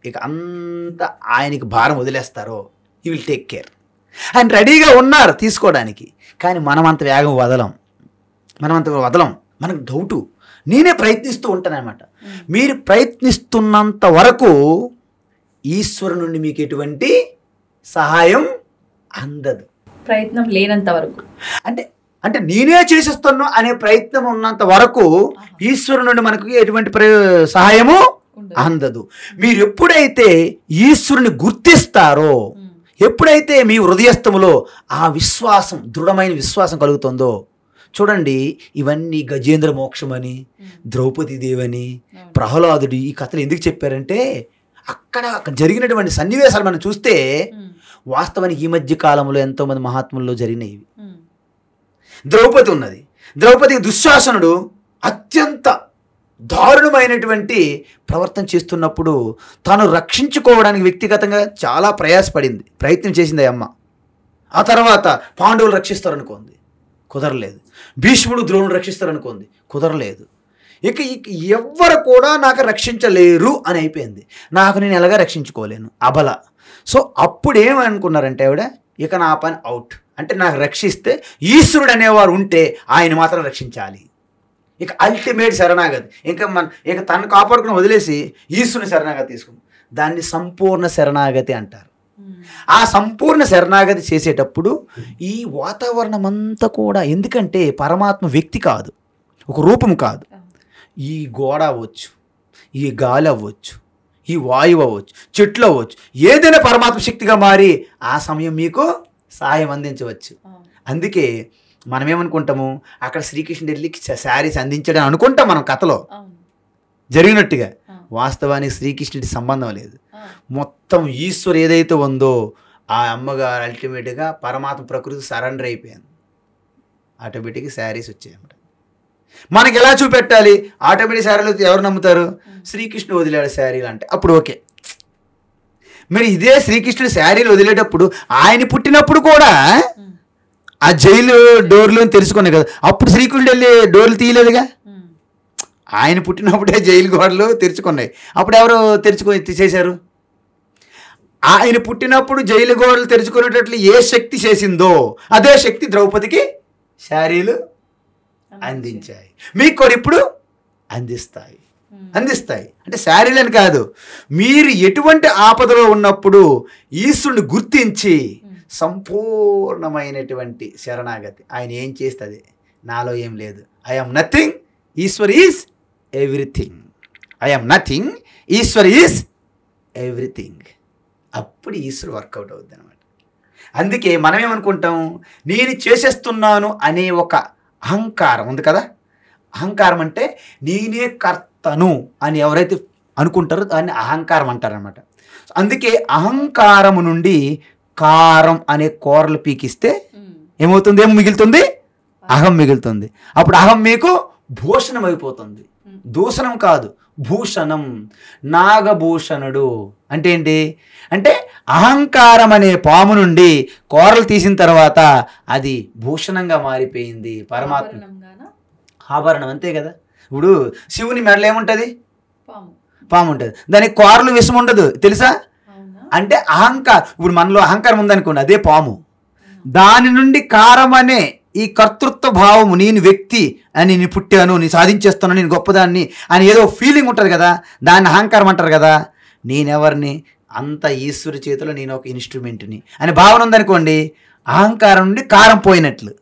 ఇక అంతా ఆయనకి భారం వదిలేస్తారో, యూ విల్ టేక్ కేర్. ఆయన రెడీగా ఉన్నారు తీసుకోవడానికి. కానీ మనమంత వేగం వదలం. మనకు డౌటు. నేనే ప్రయత్నిస్తూ ఉంటానన్నమాట. మీరు ప్రయత్నిస్తున్నంత వరకు ఈశ్వరు నుండి మీకు ఎటువంటి సహాయం అందదు. ప్రయత్నం లేనంత వరకు అంటే నేనే చేసేస్తున్నా అనే ప్రయత్నం ఉన్నంత వరకు ఈశ్వరు నుండి మనకు ఎటువంటి సహాయము అందదు. మీరు ఎప్పుడైతే ఈశ్వరుని గుర్తిస్తారో, ఎప్పుడైతే మీ హృదయస్థములో ఆ విశ్వాసం, దృఢమైన విశ్వాసం కలుగుతుందో, చూడండి, ఇవన్నీ గజేంద్ర మోక్షమని, ద్రౌపది దేవని, ప్రహ్లాదుడు ఈ కథలు ఎందుకు చెప్పారంటే, అక్కడ జరిగినటువంటి సన్నివేశాలు మనం చూస్తే వాస్తవానికి ఈ మధ్య కాలంలో ఎంతోమంది మహాత్ముల్లో జరిగినాయి. ద్రౌపది ఉన్నది. ద్రౌపదికి దుశ్శాసనుడు అత్యంత దారుణమైనటువంటి ప్రవర్తన చేస్తున్నప్పుడు తాను రక్షించుకోవడానికి వ్యక్తిగతంగా చాలా ప్రయత్నం చేసింది అమ్మ. ఆ తర్వాత పాండవులు రక్షిస్తారనుకోండి, కుదరలేదు. భీష్ముడు ద్రోణుడు రక్షిస్తారనుకోండి, కుదరలేదు. ఇక ఎవ్వరు కూడా నాకు రక్షించలేరు అని అయిపోయింది. నేను ఎలాగా రక్షించుకోలేను, అబల. సో అప్పుడు ఏమనుకున్నారంటే ఆవిడ, ఇక నా పని అవుట్. అంటే నాకు రక్షిస్తే ఈశ్వరుడు అనేవారు ఉంటే ఆయన మాత్రం రక్షించాలి. ఇక అల్టిమేట్ శరణాగతి. ఇక తను కాపాడుకుని వదిలేసి ఈశ్వరుని శరణాగతి తీసుకుంది. దాన్ని సంపూర్ణ శరణాగతి అంటారు. ఆ సంపూర్ణ శరణాగతి చేసేటప్పుడు ఈ వాతావరణం అంతా కూడా, ఎందుకంటే పరమాత్మ వ్యక్తి కాదు, ఒక రూపం కాదు. ఈ గోడ అవ్వచ్చు, ఈ గాలి అవ్వచ్చు, ఈ వాయువు అవ్వచ్చు, చెట్లు అవ్వచ్చు, ఏదైనా పరమాత్మ శక్తిగా మారి ఆ సమయం మీకు సహాయం అందించవచ్చు. అందుకే మనం ఏమనుకుంటాము, అక్కడ శ్రీకృష్ణుడు వెళ్ళి శారీస్ అందించడం అనుకుంటాం మనం కథలో జరిగినట్టుగా. వాస్తవానికి శ్రీకృష్ణుడి సంబంధం లేదు. మొత్తం ఈశ్వరు ఏదైతే ఉందో ఆ అమ్మగారు అల్టిమేట్గా పరమాత్మ ప్రకృతి సరెండర్ అయిపోయింది. ఆటోమేటిక్గా శారీస్ వచ్చాయన్నమాట. మనకి ఎలా చూపెట్టాలి? ఆటోమేటిక్ శారీలు ఎవరు నమ్ముతారు? శ్రీకృష్ణుడు వదిలేడు శారీలు అంటే అప్పుడు ఓకే. మరి ఇదే శ్రీకృష్ణుడు శారీలు వదిలేటప్పుడు ఆయన పుట్టినప్పుడు కూడా ఆ జైలు డోర్లు తెరుచుకున్నాయి కదా, అప్పుడు శ్రీకృష్ణుడు వెళ్ళి డోర్లు తీయలేదుగా. ఆయన పుట్టినప్పుడే జైలు గోడలు తెరుచుకున్నాయి. అప్పుడు ఎవరు చేశారు? ఆయన పుట్టినప్పుడు జైలు గోడలు తెరుచుకునేటట్లు ఏ శక్తి చేసిందో అదే శక్తి ద్రౌపదికి శారీలు అందించాయి. మీకు కూడా ఇప్పుడు అందిస్తాయి. అంటే శారీలని కాదు, మీరు ఎటువంటి ఆపదలో ఉన్నప్పుడు ఈశ్వరుని గుర్తించి సంపూర్ణమైనటువంటి శరణాగతి. ఆయన ఏం చేస్తుంది, నాలో ఏం లేదు, I am nothing, Ishwar is everything. I am nothing, Ishwar is everything. అప్పుడు ఈశ్వర్ వర్కౌట్ అవుద్ది అనమాట. అందుకే మనం ఏమనుకుంటాం, నేను చేసేస్తున్నాను అనే ఒక అహంకారం ఉంది కదా. అహంకారం అంటే నేనే కర్తను అని ఎవరైతే అనుకుంటారో దాన్ని అహంకారం అంటారనమాట. అందుకే అహంకారము నుండి కారం అనే కూరలు పీకిస్తే ఏమవుతుంది? ఏం మిగులుతుంది? అహం మిగులుతుంది. అప్పుడు అహం మీకు భూషణం అయిపోతుంది. దూషణం కాదు, భూషణం, నాగభూషణుడు అంటే ఏంటి అంటే అహంకారం అనే పాము నుండి కోరలు తీసిన తర్వాత అది భూషణంగా మారిపోయింది పరమాత్మ ఆభరణం, అంతే కదా. ఇప్పుడు శివుని మెడలో ఏముంటుంది, పాము ఉంటుంది, దానికి కోరలు విషం ఉండదు తెలుసా. అంటే అహంకారం, ఇప్పుడు మనలో అహంకారం ఉందనుకోండి, అదే పాము. దాని నుండి కారం అనే ఈ కర్తృత్వ భావము, నేను వ్యక్తి అని, నేను పుట్టాను, నేను సాధించేస్తాను, నేను గొప్పదాన్ని అని ఏదో ఫీలింగ్ ఉంటుంది కదా, దాన్ని అహంకారం అంటారు కదా. నేనెవరిని, అంత ఈశ్వరి చేతిలో నేను ఒక ఇన్స్ట్రుమెంట్ని అని భావన ఉందనుకోండి, అహంకారం నుండి కారం పోయినట్లు,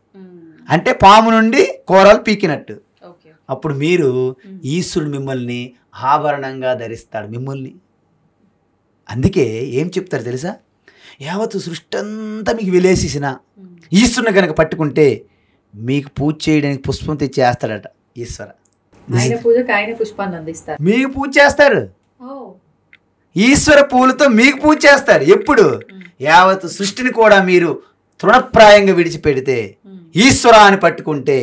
అంటే పాము నుండి కూరలు పీకినట్టు. అప్పుడు మీరు ఈశ్వరుడు మిమ్మల్ని ఆభరణంగా ధరిస్తాడు మిమ్మల్ని. అందుకే ఏం చెప్తారు తెలుసా, యావత్తు సృష్టి అంతా మీకు వెలేసేసిన ఈశ్వరుని కనుక పట్టుకుంటే మీకు పూజ చేయడానికి పుష్పం తెచ్చేస్తాడట ఈశ్వర. మీకు పూజ చేస్తారు, ఈశ్వర పూలతో మీకు పూజ చేస్తారు. ఎప్పుడు, యావత్తు సృష్టిని కూడా మీరు తృణప్రాయంగా విడిచిపెడితే ఈశ్వర అని పట్టుకుంటే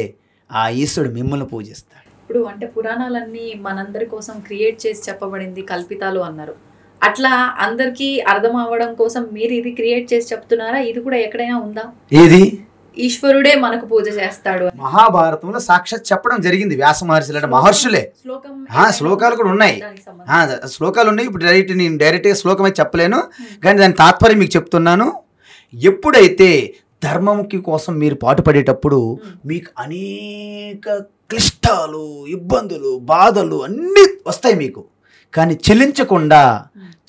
ఆ ఈశ్వరుడు మిమ్మల్ని పూజిస్తాడు. ఇప్పుడు అంటే పురాణాలన్నీ మనందరి కోసం క్రియేట్ చేసి చెప్పబడింది, కల్పితాలు అన్నారు. అట్లా అందరికీ అర్థం అవ్వడం కోసం మీరు ఇది క్రియేట్ చేసి చెప్తున్నారా? ఇది కూడా ఎక్కడైనా ఉందా? ఏది? ఈశ్వరుడే మనకు పూజ చేస్తాడు. మహాభారతంలో సాక్షాత్ చెప్పడం జరిగింది. వ్యాస మహర్షులు అంటే మహర్షులే. శ్లోకాలు కూడా ఉన్నాయి, శ్లోకాలు ఉన్నాయి. ఇప్పుడు నేను డైరెక్ట్గా శ్లోకం అయితే చెప్పలేను, కానీ దాని తాత్పర్యం మీకు చెప్తున్నాను. ఎప్పుడైతే ధర్మముఖి కోసం మీరు పాటుపడేటప్పుడు మీకు అనేక క్లిష్టాలు, ఇబ్బందులు, బాధలు అన్నీ వస్తాయి మీకు, కానీ చెల్లించకుండా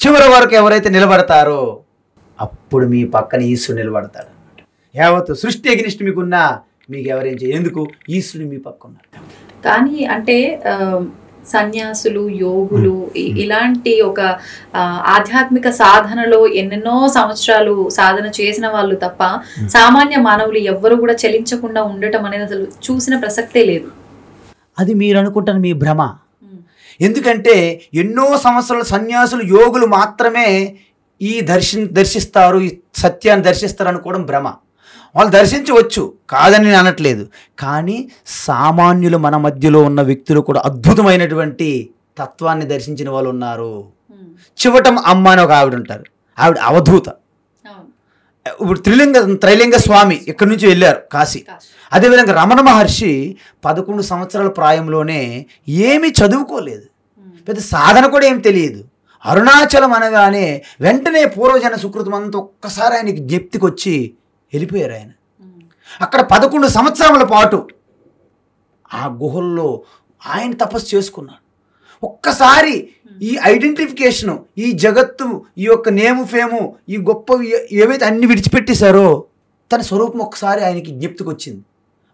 చివరి వరకు ఎవరైతే నిలబడతారో అప్పుడు మీ పక్కన ఈశ్వరుడు నిలబడతాడు. యావత్తు సృష్టి ఎగ్నిస్ట్ మీకున్నా మీకు ఎవరేం ఎందుకు, ఈశ్వరుడు మీ పక్క ఉన్నారు. కానీ అంటే సన్యాసులు, యోగులు ఇలాంటి ఒక ఆధ్యాత్మిక సాధనలో ఎన్నెన్నో సంవత్సరాలు సాధన చేసిన వాళ్ళు తప్ప సామాన్య మానవులు ఎవ్వరు కూడా చెలించకుండా ఉండటం అనేది అసలు చూసిన ప్రసక్తే లేదు. అది మీరు అనుకుంటారు మీ భ్రమ. ఎందుకంటే ఎన్నో సంవత్సరాల సన్యాసులు, యోగులు మాత్రమే ఈ దర్శిస్తారు, ఈ సత్యాన్ని దర్శిస్తారు అనుకోవడం భ్రమ. వాళ్ళు దర్శించవచ్చు, కాదని నేను అనట్లేదు. కానీ సామాన్యులు మన మధ్యలో ఉన్న వ్యక్తులు కూడా అద్భుతమైనటువంటి తత్వాన్ని దర్శించిన వాళ్ళు ఉన్నారు. చివటం అమ్మ అని ఒక ఆవిడ ఉంటారు, ఆవిడ అవధూత. ఇప్పుడు త్రైలింగ స్వామి ఇక్కడి నుంచి వెళ్ళారు కాశీ. అదేవిధంగా రమణ మహర్షి 11 సంవత్సరాల ప్రాయంలోనే ఏమీ చదువుకోలేదు, పెద్ద సాధన కూడా ఏం తెలియదు. అరుణాచలం అనగానే వెంటనే పూర్వజన సుకృతం అంతా ఒక్కసారి ఆయనకి జ్ఞప్తికి వచ్చి వెళ్ళిపోయారు. ఆయన అక్కడ 11 సంవత్సరాల పాటు ఆ గుహల్లో ఆయన తపస్సు చేసుకున్నాడు. ఒక్కసారి ఈ ఐడెంటిఫికేషను, ఈ జగత్తు, ఈ యొక్క నేము ఫేము, ఈ గొప్ప ఏవైతే అన్ని విడిచిపెట్టేశారో తన స్వరూపం ఒక్కసారి ఆయనకి జ్ఞప్తికి వచ్చింది.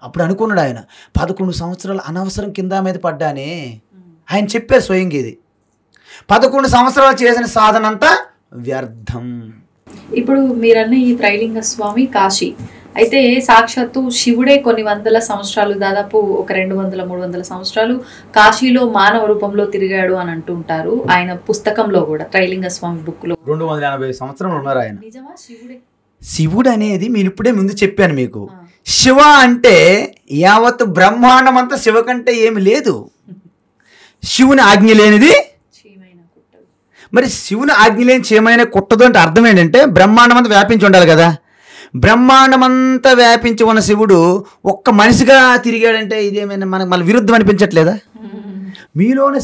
అప్పుడు అనుకున్నాడు ఆయన, 11 సంవత్సరాలు అనవసరం కింద మీద పడ్డానే. ఆయన చెప్పారు స్వయంగా, ఇది 11 సంవత్సరాలు చేసిన సాధన అంతా వ్యర్థం. ఇప్పుడు మీరన్న ఈ త్రైలింగ స్వామి కాశీ అయితే సాక్షాత్తు శివుడే కొన్ని వందల సంవత్సరాలు, దాదాపు ఒక 200-300 సంవత్సరాలు కాశీలో మానవ రూపంలో తిరిగాడు అని అంటుంటారు. ఆయన పుస్తకంలో కూడా, త్రైలింగ స్వామి బుక్ లో 280 సంవత్సరాలు ఉన్నారు ఆయన. నిజమా? శివుడే? శివుడు అనేది నేను ఇప్పుడే ముందు చెప్పాను మీకు. శివ అంటే యావత్ బ్రహ్మాండం అంతా శివ కంటే ఏమి లేదు. శివుని ఆజ్ఞ లేనిది, మరి శివుని ఆజ్ఞ లేని చేయమైనా కుట్టదు అంటే అర్థం ఏంటంటే బ్రహ్మాండం అంతా వ్యాపించి ఉండాలి కదా. బ్రహ్మాండం అంతా వ్యాపించి ఉన్న శివుడు ఒక్క మనిషిగా తిరిగాడంటే ఇదేమైనా మనకు మళ్ళీ విరుద్ధం అనిపించట్లేదా? మీలోన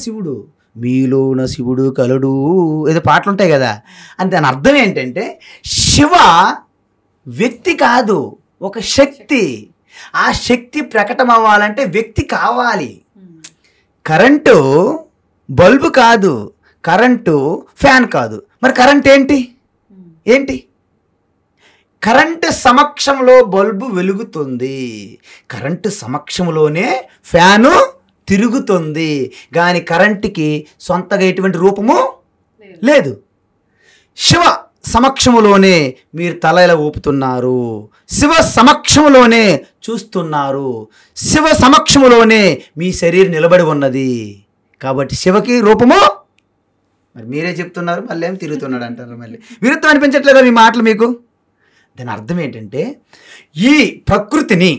శివుడు కలుడు ఏదో పాటలు ఉంటాయి కదా. అంటే దాని అర్థం ఏంటంటే శివ వ్యక్తి కాదు, ఒక శక్తి. ఆ శక్తి ప్రకటన అవ్వాలంటే వ్యక్తి కావాలి. కరెంటు బల్బు కాదు, కరెంటు ఫ్యాన్ కాదు. మరి కరెంట్ ఏంటి? కరెంటు సమక్షంలో బల్బు వెలుగుతుంది, కరెంటు సమక్షంలోనే ఫ్యాను తిరుగుతుంది. కానీ కరెంటుకి సొంతగా ఎటువంటి రూపము లేదు. శివ సమక్షములోనే మీరు తల ఇలా ఊపుతున్నారు, శివ సమక్షములోనే చూస్తున్నారు, శివ సమక్షములోనే మీ శరీరం నిలబడి ఉన్నది. కాబట్టి శివకి రూపము, మరి మీరే చెప్తున్నారు, మళ్ళీ ఏం తిరుగుతున్నాడు అంటారు. మళ్ళీ విరుద్ధం అనిపించట్లేదా మీ మాటలు మీకు? దాని అర్థం ఏంటంటే ఈ ప్రకృతిని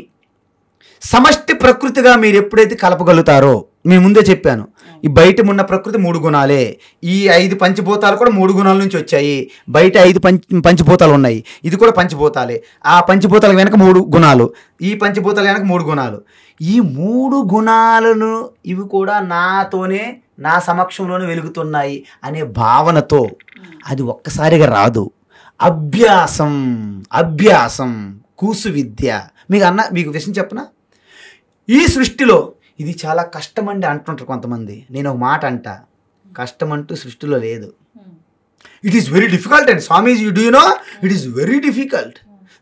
సమష్టి ప్రకృతిగా మీరు ఎప్పుడైతే కలపగలుగుతారో, నేను ముందే చెప్పాను, ఈ బయట ఉన్న ప్రకృతి 3 గుణాలే, ఈ 5 పంచభూతాలు కూడా 3 గుణాల నుంచి వచ్చాయి. బయట 5 పంచభూతాలు ఉన్నాయి, ఇది కూడా పంచభూతాలే. ఆ పంచభూతాల వెనక 3 గుణాలు, ఈ పంచభూతాల వెనక 3 గుణాలు. ఈ 3 గుణాలను ఇవి కూడా నాతోనే, నా సమక్షంలోనే వెలుగుతున్నాయి అనే భావనతో అది ఒక్కసారిగా రాదు. అభ్యాసం కూసు విద్య. మీకు విషయం చెప్పనా, ఈ సృష్టిలో ఇది చాలా కష్టమండి అంటుంటారు కొంతమంది. నేను ఒక మాట అంటా, కష్టం అంటూ సృష్టిలో లేదు. It is very difficult and Swamiji do you know it is very difficult.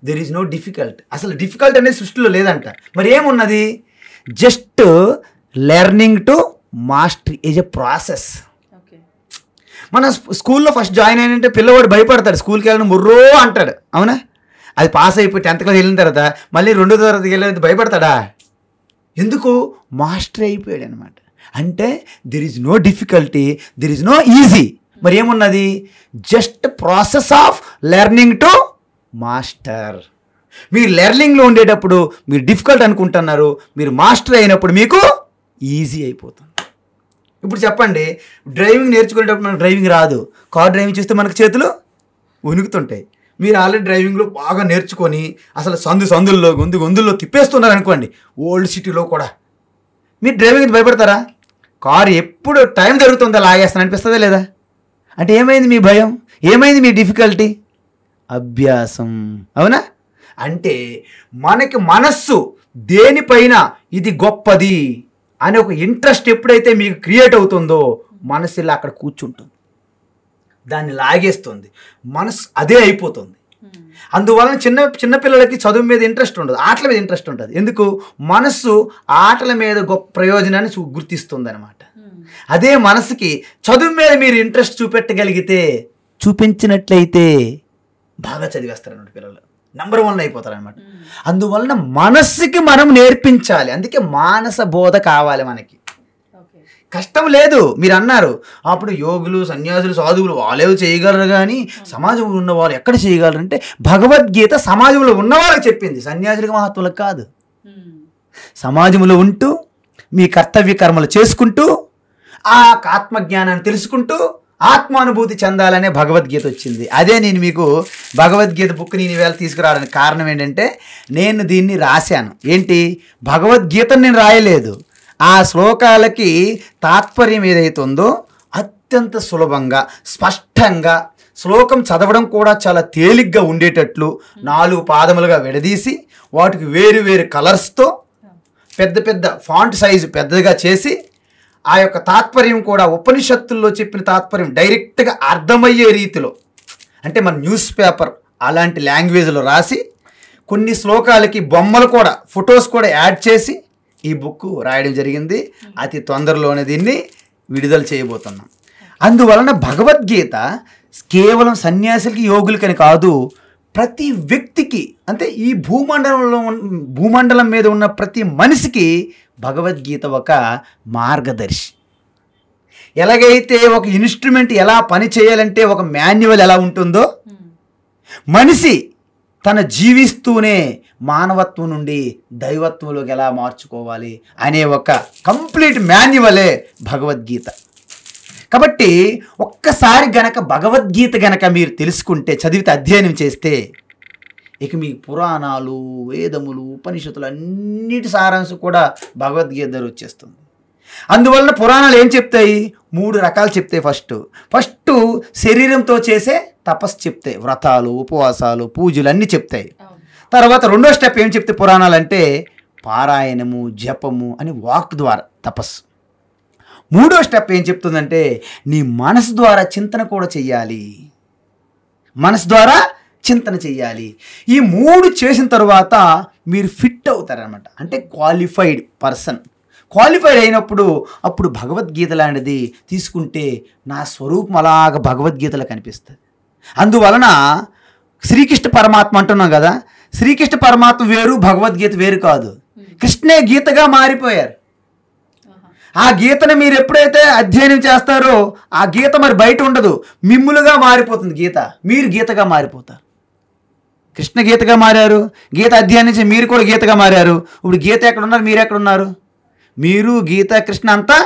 There is no difficult. అసలు డిఫికల్ట్ అనేది సృష్టిలో లేదంట. మరి ఏమున్నది? Just learning to mastery is a process. మన స్కూల్లో ఫస్ట్ జాయిన్ అయినంటే పిల్లవాడు భయపడతాడు, స్కూల్కి వెళ్ళిన ముర్రో అంటాడు, అవునా? అది పాస్ అయిపోయి 10th క్లాస్ వెళ్ళిన తర్వాత మళ్ళీ 2వ తరగతికి వెళ్ళేది భయపడతాడా? ఎందుకు? మాస్టర్ అయిపోయాడు అనమాట. అంటే there is no difficulty, there is no easy. మరి ఏమున్నది? Just process of learning to master. మీరు లెర్నింగ్లో ఉండేటప్పుడు మీరు డిఫికల్ట్ అనుకుంటున్నారు, మీరు మాస్టర్ అయినప్పుడు మీకు ఈజీ అయిపోతుంది. ఇప్పుడు చెప్పండి, డ్రైవింగ్ నేర్చుకునేటప్పుడు మనకు డ్రైవింగ్ రాదు, కార్ డ్రైవింగ్ చేస్తే మనకు చేతులు వణుకుతుంటాయి. మీరు ఆల్రెడీ డ్రైవింగ్లో బాగా నేర్చుకొని అసలు సందుల్లో గొంతుల్లో తిప్పేస్తున్నారు అనుకోండి, ఓల్డ్ సిటీలో కూడా, మీరు డ్రైవింగ్ భయపడతారా? కారు ఎప్పుడు టైం జరుగుతుందో లాగేస్తాను అనిపిస్తుందా లేదా? అంటే ఏమైంది మీ భయం? ఏమైంది మీ డిఫికల్టీ? అభ్యాసం, అవునా? అంటే మనకి మనస్సు దేనిపైన ఇది గొప్పది అనే ఒక ఇంట్రెస్ట్ ఎప్పుడైతే మీకు క్రియేట్ అవుతుందో మనస్సు ఇలా అక్కడ కూర్చుంటుంది, దాన్ని లాగేస్తుంది, మనసు అదే అయిపోతుంది. అందువలన చిన్న పిల్లలకి చదువు మీద ఇంట్రెస్ట్ ఉండదు, ఆటల మీద ఇంట్రెస్ట్ ఉంటుంది. ఎందుకు? మనస్సు ఆటల మీద గొప్ప ప్రయోజనాన్ని గుర్తిస్తుంది అనమాట. అదే మనసుకి చదువు మీద మీరు ఇంట్రెస్ట్ చూపించినట్లయితే బాగా చదివేస్తారు అన్నమాట, పిల్లలు నంబర్ 1 అయిపోతారు అనమాట. అందువలన మనస్సుకి మనం నేర్పించాలి. అందుకే మానస బోధ కావాలి మనకి. కష్టం లేదు. మీరు అన్నారు అప్పుడు యోగులు, సన్యాసులు, సాధువులు వాళ్ళేవి చేయగలరు కానీ సమాజంలో ఉన్న వాళ్ళు ఎక్కడ చేయగలరు అంటే, భగవద్గీత సమాజంలో ఉన్నవాళ్ళకి చెప్పింది, సన్యాసులకు మహత్వులకు కాదు. సమాజంలో ఉంటూ మీ కర్తవ్య కర్మలు చేసుకుంటూ ఆ ఆత్మజ్ఞానాన్ని తెలుసుకుంటూ ఆత్మానుభూతి చెందాలనే భగవద్గీత వచ్చింది. అదే నేను మీకు భగవద్గీత బుక్ నేను ఈవేళ తీసుకురావడానికి కారణం ఏంటంటే, నేను దీన్ని రాశాను. ఏంటి? భగవద్గీతను నేను రాయలేదు, ఆ శ్లోకాలకి తాత్పర్యం ఏదైతే ఉందో అత్యంత సులభంగా స్పష్టంగా, శ్లోకం చదవడం కూడా చాలా తేలిగ్గా ఉండేటట్లు 4 పాదములుగా విడదీసి వాటికి వేరు వేరు కలర్స్తో పెద్ద ఫాంట్ సైజు పెద్దగా చేసి, ఆ యొక్క తాత్పర్యం కూడా ఉపనిషత్తుల్లో చెప్పిన తాత్పర్యం డైరెక్ట్గా అర్థమయ్యే రీతిలో, అంటే మన న్యూస్ పేపర్ అలాంటి లాంగ్వేజ్లో రాసి, కొన్ని శ్లోకాలకి బొమ్మలు కూడా, ఫొటోస్ కూడా యాడ్ చేసి ఈ బుక్ రాయడం జరిగింది. అతి తొందరలోనే దీన్ని విడుదల చేయబోతున్నాం. అందువలన భగవద్గీత కేవలం సన్యాసులకి, యోగులకని కాదు, ప్రతి వ్యక్తికి, అంటే ఈ భూమండలం మీద ఉన్న ప్రతి మనిషికి భగవద్గీత ఒక మార్గదర్శి. ఎలాగైతే ఒక ఇన్స్ట్రుమెంట్ ఎలా పని చేయాలంటే ఒక మాన్యువల్ ఎలా ఉంటుందో, మనిషి తన జీవిస్తూనే మానవత్వం నుండి దైవత్వంలోకి ఎలా మార్చుకోవాలి అనే ఒక కంప్లీట్ మాన్యువలే భగవద్గీత. కాబట్టి ఒక్కసారి గనక భగవద్గీత గనక మీరు తెలుసుకుంటే, చదివితే, అధ్యయనం చేస్తే, ఇక మీ పురాణాలు, వేదములు, ఉపనిషత్తులు అన్నిటి సారాంశం కూడా భగవద్గీత వచ్చేస్తుంది. అందువలన పురాణాలు ఏం చెప్తాయి? 3 రకాలు చెప్తాయి. ఫస్ట్ శరీరంతో చేసే తపస్సు చెప్తాయి, వ్రతాలు, ఉపవాసాలు, పూజలు అన్నీ చెప్తాయి. తర్వాత 2వ స్టెప్ ఏం చెప్తే పురాణాలు అంటే పారాయణము, జపము అని వాక్ ద్వారా తపస్సు. 3వ స్టెప్ ఏం చెప్తుందంటే నీ మనసు ద్వారా చింతన కూడా చెయ్యాలి, మనసు ద్వారా చింతన చెయ్యాలి. ఈ 3 చేసిన తర్వాత మీరు ఫిట్ అవుతారనమాట, అంటే క్వాలిఫైడ్ పర్సన్. క్వాలిఫైడ్ అయినప్పుడు అప్పుడు భగవద్గీత లాంటిది తీసుకుంటే నా స్వరూపం అలాగ భగవద్గీతలో కనిపిస్తుంది. అందువలన శ్రీకృష్ణ పరమాత్మ అంటున్నాం కదా, శ్రీకృష్ణ పరమాత్మ వేరు, భగవద్గీత వేరు కాదు. కృష్ణే గీతగా మారిపోయారు. ఆ గీతను మీరు ఎప్పుడైతే అధ్యయనం చేస్తారో ఆ గీత మరి బయట ఉండదు, మిమ్ములుగా మారిపోతుంది గీత, మీరు గీతగా మారిపోతారు. కృష్ణ గీతగా మారారు, గీత అధ్యాయం నుంచి మీరు కూడా గీతగా మారారు. ఇప్పుడు గీత ఎక్కడున్నారు, మీరు ఎక్కడున్నారు? మీరు గీత కృష్ణ అంతా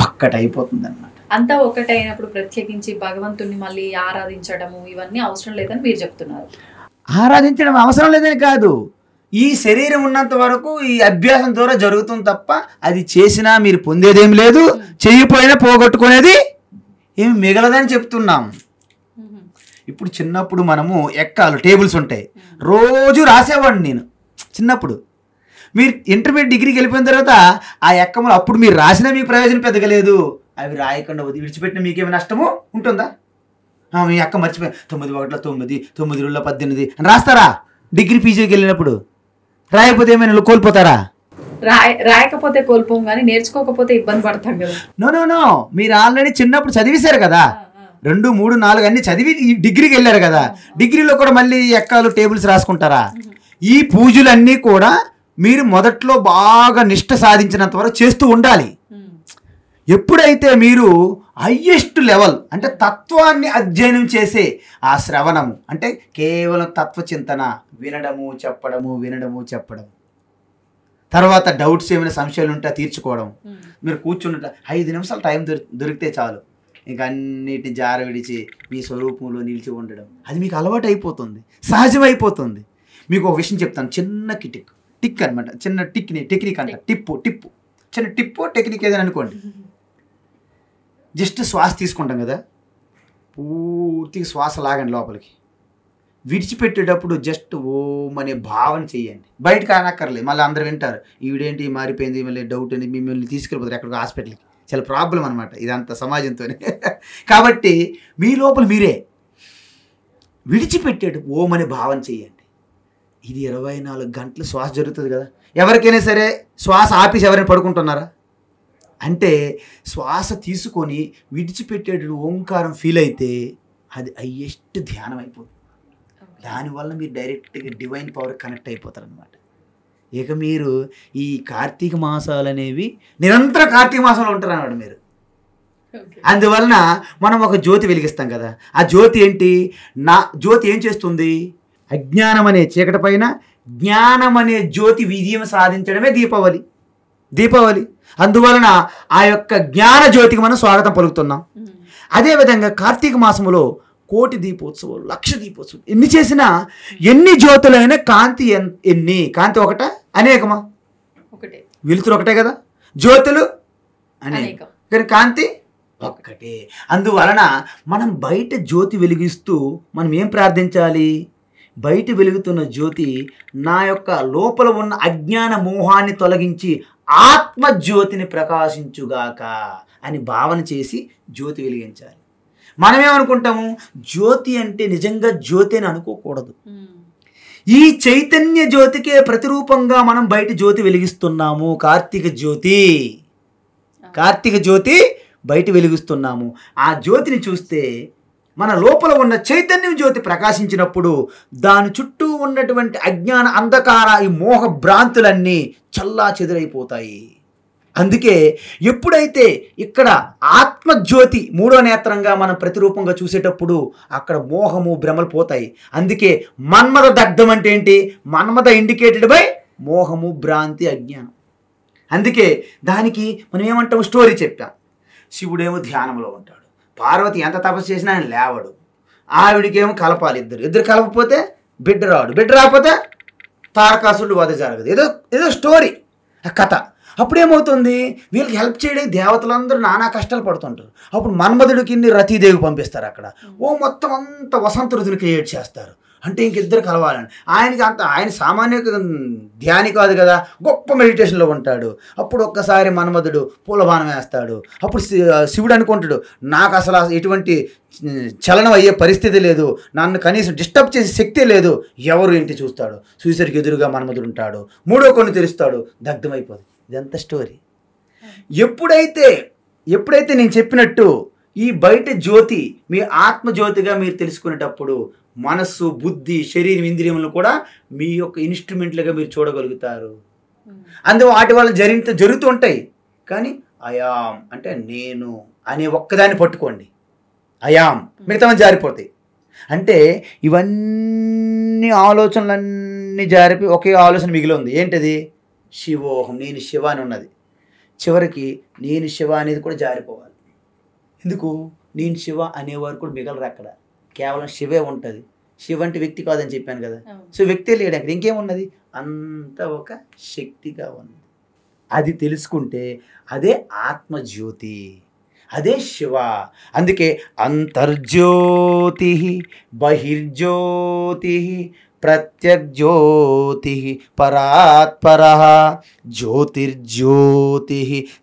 ఒక్కటైపోతుంది అన్నమాట. అంతా ఒకటైనప్పుడు ప్రత్యేకించి భగవంతుని మళ్ళీ ఆరాధించడము ఇవన్నీ అవసరం లేదని మీరు చెప్తున్నారు. ఆరాధించడం అవసరం లేదని కాదు, ఈ శరీరం ఉన్నంత వరకు ఈ అభ్యాసం ద్వారా జరుగుతుంది తప్ప అది చేసినా మీరు పొందేదేం లేదు, చెయ్యిపోయినా పోగొట్టుకునేది ఏమి మిగలదని చెప్తున్నాం. ఇప్పుడు చిన్నప్పుడు మనము ఎక్కాలు టేబుల్స్ ఉంటాయి, రోజు రాసేవాడిని నేను చిన్నప్పుడు. మీరు ఇంటర్మీడియట్ డిగ్రీకి వెళ్ళిపోయిన తర్వాత ఆ ఎక్కములు అప్పుడు మీరు రాసినా మీకు ప్రయోజనం పెద్దగా లేదు, అవి రాయకుండా విడిచిపెట్టిన మీకేమి నష్టము ఉంటుందా? మీ అక్క మర్చిపోయి 9 1 9 9 2 18 అని రాస్తారా? డిగ్రీ పీజీకి వెళ్ళినప్పుడు రాయకపోతే ఏమైనా కోల్పోతారా? రాయకపోతే కోల్పోం, కానీ నేర్చుకోకపోతే ఇబ్బంది పడతాం కదా. నో, మీరు ఆల్రెడీ చిన్నప్పుడు చదివేశారు కదా, 2 3 4 అన్ని చదివి డిగ్రీకి వెళ్ళారు కదా. డిగ్రీలో కూడా మళ్ళీ ఎక్కాలు టేబుల్స్ రాసుకుంటారా? ఈ పూజలన్నీ కూడా మీరు మొదట్లో బాగా నిష్ఠ సాధించినంత వరకు చేస్తూ ఉండాలి. ఎప్పుడైతే మీరు హయ్యెస్ట్ లెవెల్ అంటే తత్వాన్ని అధ్యయనం చేసే ఆ శ్రవణము అంటే కేవలం తత్వచింతన, వినడము చెప్పడము, తర్వాత డౌట్స్ ఏమైనా సంశయాలు ఉంటే తీర్చుకోవడం. మీరు కూర్చున్నట్టు 5 నిమిషాలు టైం దొరికితే చాలు, ఇంకా అన్నిటిని జార విడిచి మీ స్వరూపంలో నిలిచి ఉండడం, అది మీకు అలవాటు అయిపోతుంది, సహజమైపోతుంది. మీకు ఒక విషయం చెప్తాను, చిన్న టిక్ అనమాట, చిన్న టెక్నిక్ అంట, టిప్పు చిన్న టిప్పు టెక్నిక్ ఏదైనా అనుకోండి. జస్ట్ శ్వాస తీసుకుంటాం కదా, పూర్తిగా శ్వాస లాగండి లోపలికి, విడిచిపెట్టేటప్పుడు జస్ట్ ఓం అనే భావన చెయ్యండి. బయటకు అనక్కర్లేదు, మళ్ళీ అందరూ వింటారు ఈవిడేంటి మారిపోయింది, మళ్ళీ డౌట్ అని మిమ్మల్ని తీసుకెళ్ళిపోతారు ఎక్కడికి హాస్పిటల్కి. చాలా ప్రాబ్లం అనమాట ఇదంతా సమాజంతో. కాబట్టి మీ లోపల మీరే విడిచిపెట్టేట ఓం అనే భావన చెయ్యండి. ఇది 24 గంటలు శ్వాస జరుగుతుంది కదా. ఎవరికైనా సరే శ్వాస ఆపేసి ఎవరైనా పడుకుంటున్నారా? అంటే శ్వాస తీసుకొని విడిచిపెట్టేటప్పుడు ఓంకారం ఫీల్ అయితే అది హయ్యెస్ట్ ధ్యానం అయిపోతుంది. దానివల్ల మీరు డైరెక్ట్గా డివైన్ పవర్ కనెక్ట్ అయిపోతారు అనమాట. ఇక మీరు ఈ కార్తీక మాసాలు అనేవి నిరంతరం కార్తీక మాసంలో ఉంటారు అన్నమాట మీరు. అందువలన మనం ఒక జ్యోతి వెలిగిస్తాం కదా, ఆ జ్యోతి ఏంటి? జ్యోతి ఏం చేస్తుంది? అజ్ఞానం అనే చీకటి పైన జ్ఞానం అనే జ్యోతి విజయం సాధించడమే దీపావళి. అందువలన ఆ యొక్క జ్ఞాన జ్యోతికి మనం స్వాగతం పలుకుతున్నాం. అదేవిధంగా కార్తీక మాసములో 1,000,000 దీపోత్సవాలు, 1,00,000 దీపోత్సవాలు ఎన్ని చేసినా, ఎన్ని జ్యోతులైనా కాంతి ఎన్ని? కాంతి ఒకటా అనేకమా? ఒకటే. వెలుతురు ఒకటే కదా, జ్యోతులు అనేకం, కానీ కాంతి ఒక్కటే. అందువలన మనం బయట జ్యోతి వెలిగిస్తూ మనం ఏం ప్రార్థించాలి? బయట వెలుగుతున్న జ్యోతి నా యొక్క లోపల ఉన్న అజ్ఞాన మోహాన్ని తొలగించి ఆత్మజ్యోతిని ప్రకాశించుగాక అని భావన చేసి జ్యోతి వెలిగించాలి. మనమేమనుకుంటాము? జ్యోతి అంటే నిజంగా జ్యోతి అని అనుకోకూడదు. ఈ చైతన్య జ్యోతికే ప్రతిరూపంగా మనం బయట జ్యోతి వెలిగిస్తున్నాము. కార్తీక జ్యోతి బయట వెలిగిస్తున్నాము. ఆ జ్యోతిని చూస్తే మన లోపల ఉన్న చైతన్యం జ్యోతి ప్రకాశించినప్పుడు దాని చుట్టూ ఉన్నటువంటి అజ్ఞాన అంధకార ఈ మోహ భ్రాంతులన్నీ చల్లా చెదురైపోతాయి. అందుకే ఎప్పుడైతే ఇక్కడ ఆత్మజ్యోతి 3వ నేత్రంగా మనం ప్రతిరూపంగా చూసేటప్పుడు అక్కడ మోహము భ్రమలు పోతాయి. అందుకే మన్మథ దగ్ధం అంటే ఏంటి? మన్మథ ఇండికేటెడ్ బై మోహము, భ్రాంతి, అజ్ఞానం. అందుకే దానికి మనం ఏమంటాం? స్టోరీ చెప్పాం. శివుడేమో ధ్యానంలో ఉంటాడు, పార్వతి ఎంత తపస్సు చేసినా ఆయన లేవడు, ఆవిడికేమో కలపాలి, ఇద్దరు కలపకపోతే బిడ్డ రాకపోతే తారకాసురుడు వధ జరగదు. ఏదో స్టోరీ కథ. అప్పుడేమవుతుంది? వీళ్ళకి హెల్ప్ చేయడానికి దేవతలందరూ నానా కష్టాలు పడుతుంటారు. అప్పుడు మన్మధుడికి రతీదేవి పంపిస్తారు. అక్కడ మొత్తం అంతా వసంత ఋతువుని క్రియేట్ చేస్తారు. అంటే ఇంకిద్దరు కలవాలని. ఆయన సామాన్య ధ్యాని కాదు కదా, గొప్ప మెడిటేషన్లో ఉంటాడు. అప్పుడు ఒక్కసారి మన్మధుడు పూలబాణం వేస్తాడు. అప్పుడు శివుడు అనుకుంటాడు, నాకు అసలు ఎటువంటి చలనం అయ్యే పరిస్థితి లేదు, నన్ను కనీసం డిస్టర్బ్ చేసే శక్తి లేదు. ఎవరు ఏంటి చూస్తాడు? చూసేసరికి ఎదురుగా మన్మధుడు ఉంటాడు. 3వ కన్ను తెరుస్తాడు, దగ్ధమైపోతుంది. ఇదంతా స్టోరీ. ఎప్పుడైతే నేను చెప్పినట్టు ఈ బయట జ్యోతి మీ ఆత్మజ్యోతిగా మీరు తెలుసుకునేటప్పుడు మనస్సు, బుద్ధి, శరీరం, ఇంద్రియములను కూడా మీ యొక్క ఇన్స్ట్రుమెంట్లుగా మీరు చూడగలుగుతారు. అందులో వాటి వల్ల జరుగుతూ ఉంటాయి. కానీ అయాం అంటే నేను అనే ఒక్కదాన్ని పట్టుకోండి. అయాం, మిగతా జారిపోతాయి. అంటే ఇవన్నీ ఆలోచనలన్నీ జారిపి ఒకే ఆలోచన మిగిలి ఉంది. ఏంటది? శివోహం, నేను శివ అని ఉన్నది. చివరికి నేను శివ అనేది కూడా జారిపోవాలి. ఎందుకు? నేను శివ అనేవారు కూడా మిగలరు అక్కడ. కేవలం శివే ఉంటుంది. శివ అంటే వ్యక్తి కాదని చెప్పాను కదా. సో వ్యక్తే లేడు అక్కడ, ఇంకేమున్నది? అంత ఒక శక్తిగా ఉంది. అది తెలుసుకుంటే అదే ఆత్మజ్యోతి, అదే శివ. అందుకే అంతర్జ్యోతి బహిర్జ్యోతి ప్రత్యగ్జ్యోతి పరాత్పర జ్యోతిర్జ్యోతి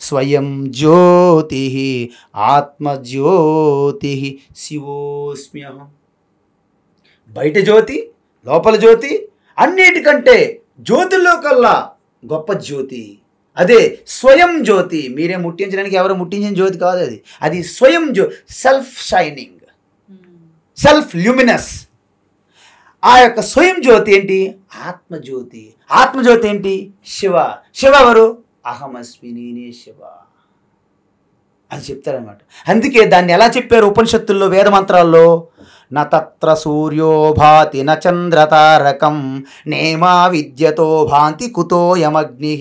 స్వయం జ్యోతి ఆత్మజ్యోతి శివోస్మ్యహం. బయట జ్యోతి, లోపల జ్యోతి, అన్నిటికంటే జ్యోతుల్లో కల్లా గొప్ప జ్యోతి అదే స్వయం జ్యోతి. మీరే ముట్టించడానికి ఎవరు ముట్టించిన జ్యోతి కాదు అది. అది స్వయం సెల్ఫ్ షైనింగ్, సెల్ఫ్ ల్యూమినస్. ఆ యొక్క స్వయం జ్యోతి ఏంటి? ఆత్మజ్యోతి. ఆత్మజ్యోతి ఏంటి? శివ. శివ ఎవరు? అహమస్మి, నేనే శివ అని చెప్తారనమాట. అందుకే దాన్ని ఎలా చెప్పారు ఉపనిషత్తుల్లో, వేద మంత్రాల్లో? న తత్ర సూర్యో భాతి న చంద్రతారకం నేమా విద్యతో భాంతి కుతోయమగ్ని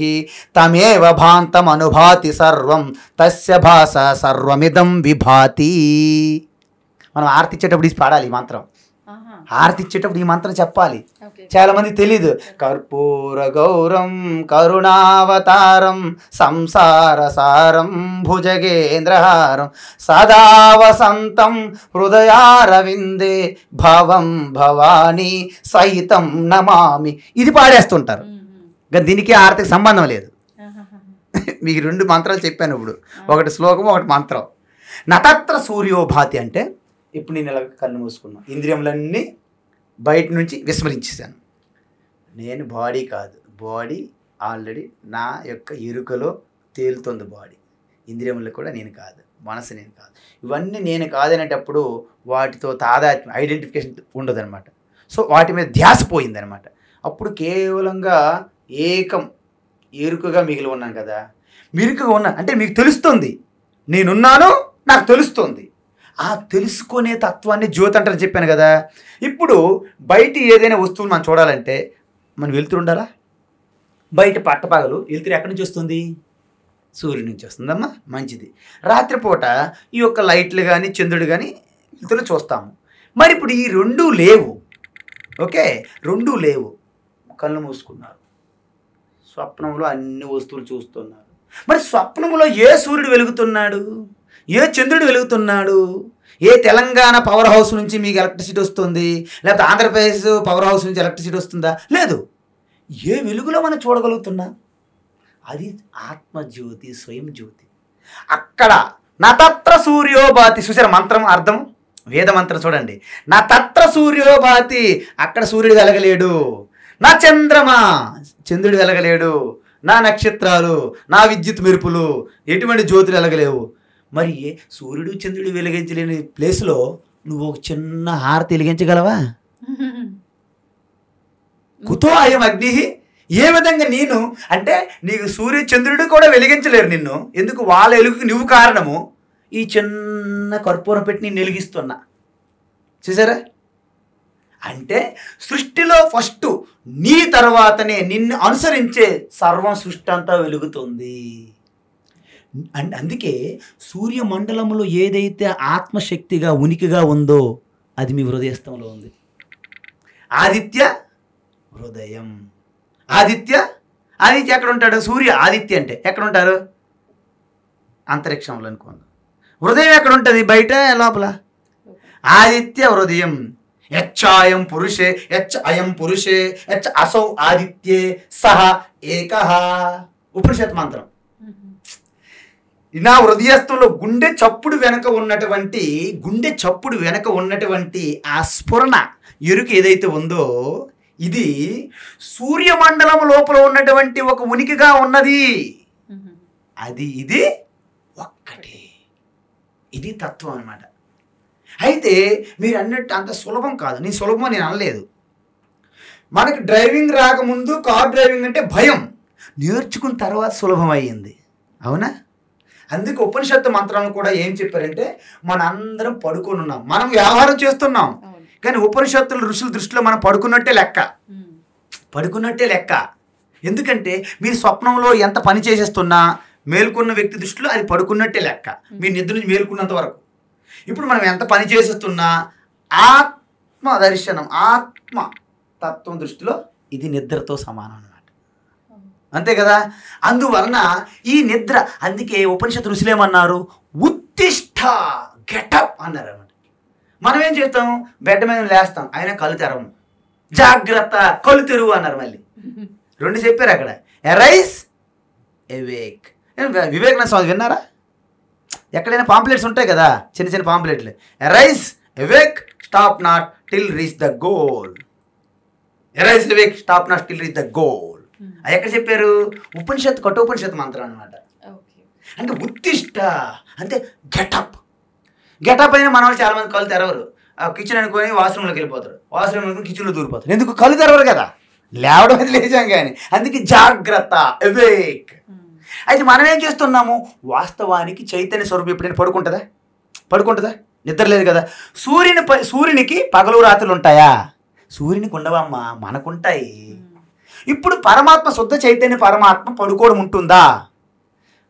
తమేవ భాంతమనుభాతి సర్వం తస్య భాస సర్వమిదం విభాతి. మనం ఆర్తి ఇచ్చేటప్పుడు ఇది పాడాలి ఈ మంత్రం. హారతి ఇచ్చేటప్పుడు ఈ మంత్రం చెప్పాలి. చాలా మంది తెలీదు. కర్పూర గౌరం కరుణావతారం సంసార సారం భుజగేంద్రహారం సదా వసంతం హృదయారవిందే భవం భవానీ సహితం నమామి. ఇది పాడేస్తుంటారు. దీనికి ఆర్తికి సంబంధం లేదు. మీకు 2 మంత్రాలు చెప్పాను ఇప్పుడు, ఒకటి శ్లోకం, ఒకటి మంత్రం. నతత్ర సూర్యోభాతి అంటే ఇప్పుడు నేను ఇలా కళ్ళు మూసుకున్నాను, ఇంద్రియములన్నీ బయట నుంచి విస్మరించేశాను. నేను బాడీ కాదు, బాడీ ఆల్రెడీ నా యొక్క ఎరుకలో తేలుతుంది. బాడీ, ఇంద్రియములు కూడా నేను కాదు, మనసు నేను కాదు. ఇవన్నీ నేను కాదనేటప్పుడు వాటితో తాదాత్మ్యం, ఐడెంటిఫికేషన్ ఉండదన్నమాట. సో వాటి మీద ధ్యాస పోయిందనమాట. అప్పుడు కేవలంగా ఏకం ఎరుకగా మిగిలి ఉన్నాను కదా. మిరుకుగా ఉన్నా అంటే మీకు తెలుస్తుంది నేనున్నాను, నాకు తెలుస్తుంది. ఆ తెలుసుకునే తత్వాన్ని జ్యోతి అంటారు చెప్పాను కదా. ఇప్పుడు బయట ఏదైనా వస్తువులు మనం చూడాలంటే మనం వెలుతురు ఉండాలా? బయట పట్టపగలు వెలుతురు ఎక్కడి నుంచి వస్తుంది? సూర్యుడి నుంచి వస్తుందమ్మా, మంచిది. రాత్రిపూట ఈ యొక్క లైట్లు కానీ చంద్రుడు కానీ వెలుతురు చూస్తాము. మరి ఇప్పుడు ఈ 2 లేవు. ఓకే, 2 లేవు. కళ్ళు మూసుకున్నారు, స్వప్నంలో అన్ని వస్తువులు చూస్తున్నారు. మరి స్వప్నంలో ఏ సూర్యుడు వెలుగుతున్నాడు? ఏ చంద్రుడు వెలుగుతున్నాడు? ఏ తెలంగాణ పవర్ హౌస్ నుంచి మీకు ఎలక్ట్రిసిటీ వస్తుంది? లేకపోతే ఆంధ్రప్రదేశ్ పవర్ హౌస్ నుంచి ఎలక్ట్రిసిటీ వస్తుందా? లేదు. ఏ వెలుగులో మనం చూడగలుగుతున్నా? అది ఆత్మజ్యోతి, స్వయం జ్యోతి. అక్కడ నతత్ర సూర్యోభాతి. చూసారా మంత్రం అర్థం? వేద మంత్రం చూడండి. నతత్ర సూర్యోభాతి, అక్కడ సూర్యుడు వెలగలేడు. నా చంద్రమా, చంద్రుడు వెలగలేడు. నా నక్షత్రాలు, నా విద్యుత్ మెరుపులు, ఎటువంటి జ్యోతులు వెలగలేవు. మరి సూర్యుడు చంద్రుడు వెలిగించలేని ప్లేస్లో నువ్వు ఒక చిన్న హారతి వెలిగించగలవా? కుతో అయం అగ్ని. ఏ విధంగా నేను అంటే నీకు సూర్య చంద్రుడు కూడా వెలిగించలేరు నిన్ను. ఎందుకు? వాళ్ళ వెలుగుకి నువ్వు కారణము. ఈ చిన్న కర్పూరం పెట్టి నేను వెలిగిస్తున్నా. చూసారా? అంటే సృష్టిలో ఫస్ట్ నీ తర్వాతనే నిన్ను అనుసరించే సర్వం సృష్టి అంతా వెలుగుతుంది. అందుకే సూర్యమండలంలో ఏదైతే ఆత్మశక్తిగా ఉనికిగా ఉందో అది మీ హృదయస్థంలో ఉంది. ఆదిత్య హృదయం. ఆదిత్య ఎక్కడ ఉంటాడు? సూర్య ఆదిత్య అంటే ఎక్కడ ఉంటారు? అంతరిక్షంలో అనుకోండి. హృదయం ఎక్కడ ఉంటుంది? బయట, లోపల? ఆదిత్య హృదయం. యచ్చాయం పురుషే యచ్చ అయం పురుషే యచ్చ అసౌ ఆదిత్యే సహ ఏకః. ఉపనిషత్ మంత్రం. నా హృదయస్థంలో గుండె చప్పుడు వెనక ఉన్నటువంటి ఆ స్ఫురణ ఎరుక ఏదైతే ఉందో ఇది సూర్యమండలం లోపల ఉన్నటువంటి ఒక ఉనికిగా ఉన్నది. ఇది ఒక్కటే. ఇది తత్వం అన్నమాట. అయితే మీరు అన్నట్టు అంత సులభం కాదు. నీ సులభం నేను అనలేదు. మనకి డ్రైవింగ్ రాకముందు కార్ డ్రైవింగ్ అంటే భయం, నేర్చుకున్న తర్వాత సులభం అయ్యింది. అవునా? అందుకే ఉపనిషత్తు మంత్రాలను కూడా ఏం చెప్పారంటే మన అందరం పడుకొని ఉన్నాం, మనం వ్యవహారం చేస్తున్నాం, కానీ ఉపనిషత్తుల ఋషుల దృష్టిలో మనం పడుకున్నట్టే లెక్క. ఎందుకంటే మీరు స్వప్నంలో ఎంత పని చేసేస్తున్నా మేల్కొన్న వ్యక్తి దృష్టిలో అది పడుకున్నట్టే లెక్క, మీరు నిద్ర నుంచి మేల్కొన్నంత వరకు. ఇప్పుడు మనం ఎంత పని చేసేస్తున్నా ఆత్మ దర్శనం, ఆత్మ తత్వం దృష్టిలో ఇది నిద్రతో సమానం అన్నమాట. అంతే కదా. అందువలన ఈ నిద్ర, అందుకే ఉపనిషత్తు ఋషులు ఏమన్నారు, ఉత్తిష్ట గెటప్ అన్నారు అన్నమాట. మనం ఏం చేస్తాం, బెడ్ మీద లేస్తాం, అయినా కళ్ళు తెరవము. జాగ్రత్త, కళ్ళు తెరువు అన్నారు. మళ్ళీ 2 చెప్పారు అక్కడ, ఎరైజ్ ఎవేక్. వివేకానంద స్వామి విన్నారా? ఎక్కడైనా పాంప్లెట్స్ ఉంటాయి కదా, చిన్న పాంప్లెట్లు, arise awake stop not till reach the goal. Arise awake stop not till reach the goal. అది ఎక్కడ చెప్పారు? ఉపనిషత్తు, కఠోపనిషత్తు మంత్రం అనమాట. అంటే ఉత్తిష్ట అంటే గెటప్ అయినా మన వాళ్ళు చాలా మంది కళ్ళు తెరవరు. కిచెన్ అనుకొని వాష్రూమ్లోకి వెళ్ళిపోతారు, వాష్రూమ్ అనుకుని కిచెన్లో దూరిపోతారు. ఎందుకు? కళ్ళు తెరవరు కదా, లేవడం అయితే లేచాం కానీ. అందుకే జాగ్రత్త, ఎవేక్. అయితే మనం ఏం చేస్తున్నాము, వాస్తవానికి చైతన్య స్వరూపం ఎప్పుడైనా పడుకుంటుందా? నిద్ర లేదు కదా. సూర్యునికి పగలు రాత్రులు ఉంటాయా? సూర్యునికి ఉండవమ్మా, మనకుంటాయి. ఇప్పుడు పరమాత్మ, శుద్ధ చైతన్య పరమాత్మ పడుకోవడం ఉంటుందా?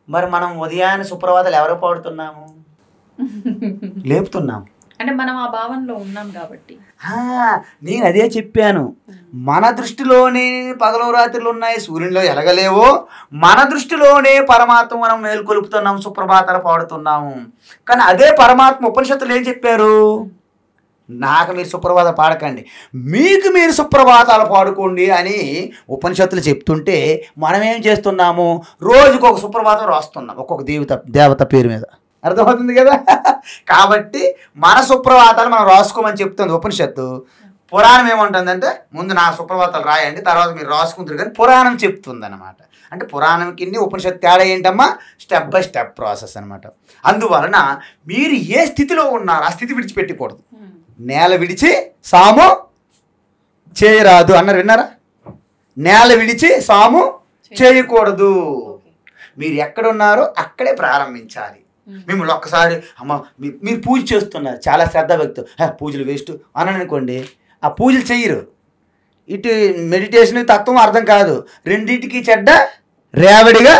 మరి మనం ఉదయాన్నే సుప్రభాతాలు ఎవరో పాడుతున్నాము, లేపుతున్నాము. అంటే మనం ఆ భావనలో ఉన్నాం కాబట్టి. నేను అదే చెప్పాను, మన దృష్టిలోనే పగలు రాత్రులు ఉన్నాయి, సూర్యునిలో ఎలగలేవో, మన దృష్టిలోనే పరమాత్మ మనం మేల్కొలుపుతున్నాము, సుప్రభాతాలు పాడుతున్నాము. కానీ అదే పరమాత్మ ఉపనిషత్తులు ఏం చెప్పారు, నాకు మీరు సుప్రభాతాలు పాడకండి, మీకు మీరు సుప్రభాతాలు పాడుకోండి అని ఉపనిషత్తులు చెప్తుంటే మనం ఏం చేస్తున్నాము, రోజుకు ఒక సుప్రభాతం రాస్తున్నాం ఒక్కొక్క దేవత పేరు మీద. అర్థమవుతుంది కదా. కాబట్టి మన సుప్రభాతాలు మనం రాసుకోమని చెప్తుంది ఉపనిషత్తు. పురాణం ఏమంటుందంటే, ముందు నా సుప్రభాతాలు రాయండి, తర్వాత మీరు రాసుకుంటారు కానీ పురాణం చెప్తుంది అనమాట. అంటే పురాణంకి ఉపనిషత్తు తేడా ఏంటమ్మా, స్టెప్ బై స్టెప్ ప్రాసెస్ అనమాట. అందువలన మీరు ఏ స్థితిలో ఉన్నారో ఆ స్థితి విడిచిపెట్టకూడదు. నేల విడిచి సాము చేయరాదు అన్నారు, విన్నారా? నేల విడిచి సాము చేయకూడదు. మీరు ఎక్కడున్నారో అక్కడే ప్రారంభించాలి. మిమ్మల్ని ఒక్కసారి అమ్మ మీరు పూజ చేస్తున్నారు, చాలా శ్రద్ధ వ్యక్తి, పూజలు వేస్ట్ అని అనుకోండి, ఆ పూజలు చెయ్యరు. ఇటు మెడిటేషన్ తత్వం అర్థం కాదు, రెండింటికి చెడ్డ రేవడిగా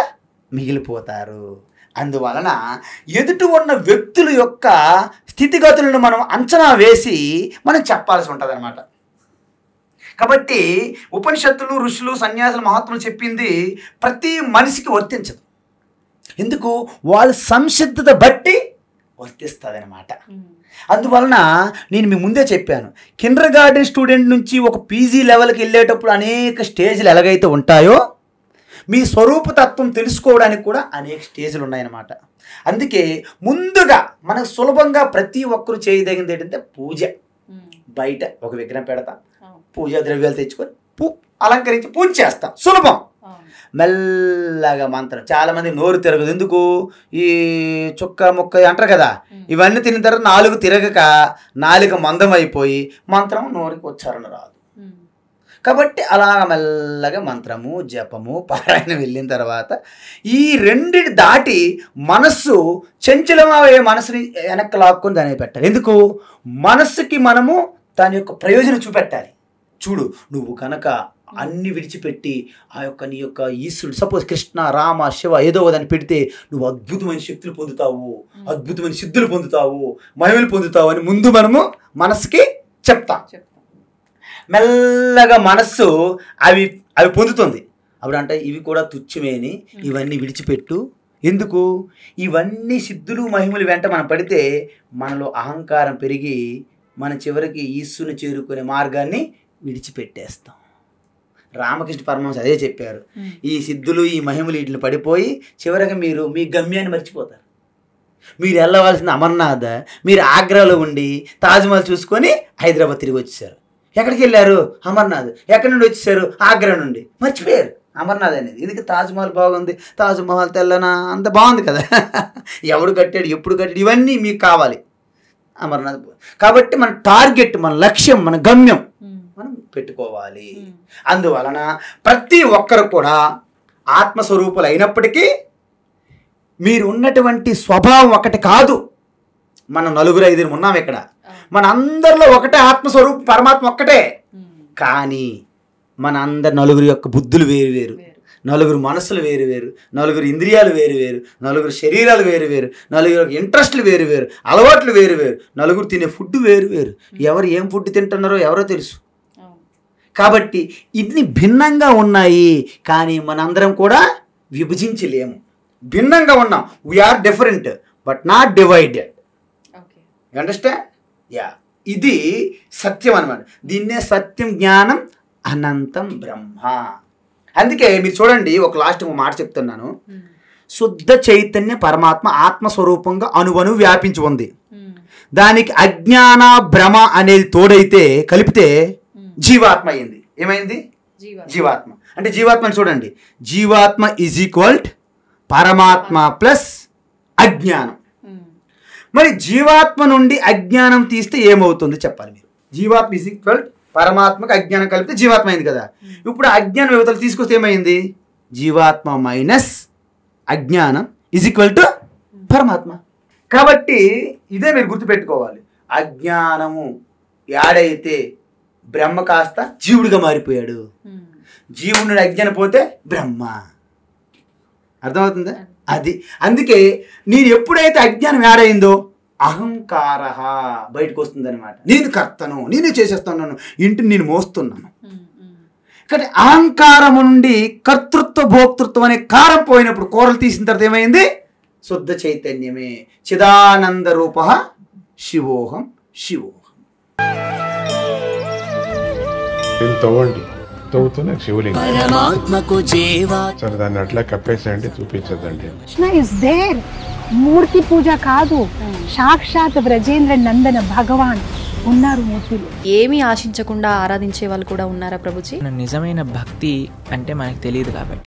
మిగిలిపోతారు. అందువలన ఎదుటి ఉన్న వ్యక్తుల యొక్క స్థితిగతులను మనం అంచనా వేసి మనం చెప్పాల్సి ఉంటుంది అనమాట. కాబట్టి ఉపనిషత్తులు, ఋషులు, సన్యాసులు, మహాత్ములు చెప్పింది ప్రతి మనిషికి వర్తించదు. ఎందుకు? వాళ్ళ సంసిద్ధత బట్టి వర్తిస్తుంది అనమాట. అందువలన నేను మీ ముందే చెప్పాను, కిండర్ గార్డెన్ స్టూడెంట్ నుంచి ఒక పీజీ లెవెల్కి వెళ్ళేటప్పుడు అనేక స్టేజ్లు ఎలాగైతే ఉంటాయో, మీ స్వరూపతత్వం తెలుసుకోవడానికి కూడా అనేక స్టేజ్లు ఉన్నాయన్నమాట. అందుకే ముందుగా మనకు సులభంగా ప్రతి ఒక్కరు చేయదగింది ఏంటంటే పూజ. బయట ఒక విగ్రహం పెడతాం, పూజా ద్రవ్యాలు తెచ్చుకొని అలంకరించి పూజ చేస్తాం, సులభం. మెల్లగా మంత్రం, చాలామంది నోరు తిరగదు. ఎందుకు? ఈ చుక్క ముక్క అంటారు కదా, ఇవన్నీ తిన్న తర్వాత నాలుగు తిరగక నాలుక మందం అయిపోయి మంత్రం నోరికి ఉచ్చారణ రాదు. కాబట్టి అలా మెల్లగా మంత్రము, జపము, పారాయణ వెళ్ళిన తర్వాత ఈ రెండిటి దాటి మనస్సు చంచలమయ్యే మనసుని వెనక్కి లాక్కొని దాన్ని పెట్టాలి. ఎందుకు? మనస్సుకి మనము దాని యొక్క ప్రయోజనం చూపెట్టాలి. చూడు, నువ్వు కనుక అన్ని విడిచిపెట్టి ఆ యొక్క నీ యొక్క ఈశ్వరుడు, సపోజ్ కృష్ణ, రామ, శివ ఏదో దాన్ని పెడితే నువ్వు అద్భుతమైన శక్తులు పొందుతావు, అద్భుతమైన సిద్ధులు పొందుతావు, మహిమలు పొందుతావు అని ముందు మనము మనసుకి చెప్తాం. మెల్లగా మనస్సు అవి పొందుతుంది. అప్పుడు అంటే ఇవి కూడా తుచ్చమేని, ఇవన్నీ విడిచిపెట్టు. ఎందుకు? ఇవన్నీ సిద్ధులు, మహిమలు వెంట మనం పడితే మనలో అహంకారం పెరిగి మన చివరికి ఈశ్వరుని చేరుకునే మార్గాన్ని విడిచిపెట్టేస్తాం. రామకృష్ణ పరమహంస అదే చెప్పారు, ఈ సిద్ధులు, ఈ మహిమలు వీటిని పడిపోయి చివరికి మీరు మీ గమ్యాన్ని మర్చిపోతారు. మీరు వెళ్ళవలసిన అమర్నాథ్, మీరు ఆగ్రాలో ఉండి తాజ్మహల్ చూసుకొని హైదరాబాద్ తిరిగి వచ్చేసారు. ఎక్కడికి వెళ్ళారు? అమర్నాథ్. ఎక్కడి నుండి వచ్చేసారు? ఆగ్రా నుండి. మర్చిపోయారు అమర్నాథ్ అనేది. ఎందుకు? తాజ్మహల్ బాగుంది, తాజ్మహల్ తెల్లనా అంత బాగుంది కదా, ఎవడు కట్టాడు, ఎప్పుడు కట్టాడు, ఇవన్నీ మీకు కావాలి. అమర్నాథ్. కాబట్టి మన టార్గెట్, మన లక్ష్యం, మన గమ్యం మనం పెట్టుకోవాలి. అందువలన ప్రతి ఒక్కరు కూడా ఆత్మస్వరూపులు అయినప్పటికీ మీరు ఉన్నటువంటి స్వభావం ఒకటి కాదు. మనం 4-5 ఉన్నాం ఇక్కడ. మన అందరిలో ఒకటే ఆత్మస్వరూపం, పరమాత్మ ఒక్కటే. కానీ మన అందరి నలుగురు యొక్క బుద్ధులు వేరు వేరు, నలుగురు మనసులు వేరు వేరు, నలుగురు ఇంద్రియాలు వేరు వేరు, నలుగురు శరీరాలు వేరు వేరు, నలుగురు ఇంట్రెస్ట్లు వేరు వేరు, అలవాట్లు వేరు వేరు, నలుగురు తినే ఫుడ్ వేరు వేరు. ఎవరు ఏం ఫుడ్ తింటున్నారో ఎవరో తెలుసు. కాబట్టి ఇన్ని భిన్నంగా ఉన్నాయి, కానీ మనందరం కూడా విభజించలేము. భిన్నంగా ఉన్నాం. We are different but not divided. You understand? Yeah, ఇది సత్యం అన్నమాట. దీన్నే సత్యం, జ్ఞానం, అనంతం బ్రహ్మ. అందుకే మీరు చూడండి, ఒక లాస్ట్ ఒక మాట చెప్తున్నాను. శుద్ధ చైతన్య పరమాత్మ ఆత్మస్వరూపంగా అణువణువు వ్యాపించి ఉంది. దానికి అజ్ఞాన భ్రమ అనేది తోడైతే కలిపితే జీవాత్మ అయింది. ఏమైంది? జీవాత్మ. అంటే జీవాత్మని చూడండి, జీవాత్మ ఈజ్ ఈక్వల్ పరమాత్మ ప్లస్ అజ్ఞానం. మరి జీవాత్మ నుండి అజ్ఞానం తీస్తే ఏమవుతుంది చెప్పాలి మీరు. జీవాత్మ ఈజ్ ఈక్వల్ పరమాత్మకు అజ్ఞానం కలిపితే జీవాత్మ అయింది కదా. ఇప్పుడు అజ్ఞానం యువతలు తీసుకొస్తే ఏమైంది? జీవాత్మ మైనస్ అజ్ఞానం ఈజ్ ఈక్వల్ టు పరమాత్మ. కాబట్టి ఇదే మీరు గుర్తుపెట్టుకోవాలి. అజ్ఞానము యాడైతే బ్రహ్మ కాస్త జీవుడిగా మారిపోయాడు. జీవుడు అజ్ఞానం పోతే బ్రహ్మ. అర్థమవుతుందా? అది అందుకే నేను ఎప్పుడైతే అజ్ఞానం యాడైందో అహంకార బయటకు వస్తుంది అనమాట. నేను కర్తను, నేను చేసేస్తున్నాను, ఇంటిని నేను మోస్తున్నాను. కానీ అహంకారం నుండి కర్తృత్వ భోక్తృత్వం అనే కారం పోయినప్పుడు, కూరలు తీసిన తర్వాత ఏమైంది? శుద్ధ చైతన్యమే. చిదానంద రూప శివోహం శివోహం. తవ్వండి, తవ్వుతున్న శివలింగం. సరే, దాన్ని అట్లా కప్పేసేయండి, చూపించదండి. Krishna is there. మూర్తి పూజ కాదు, సాక్షాత్ బ్రజేంద్ర నందన భగవాన్ ఉన్నారు మూర్తిలో. ఏమీ ఆశించకుండా ఆరాధించే వాళ్ళు కూడా ఉన్నారా ప్రభుజీ? నిజమైన భక్తి అంటే మనకు తెలియదు కాబట్టి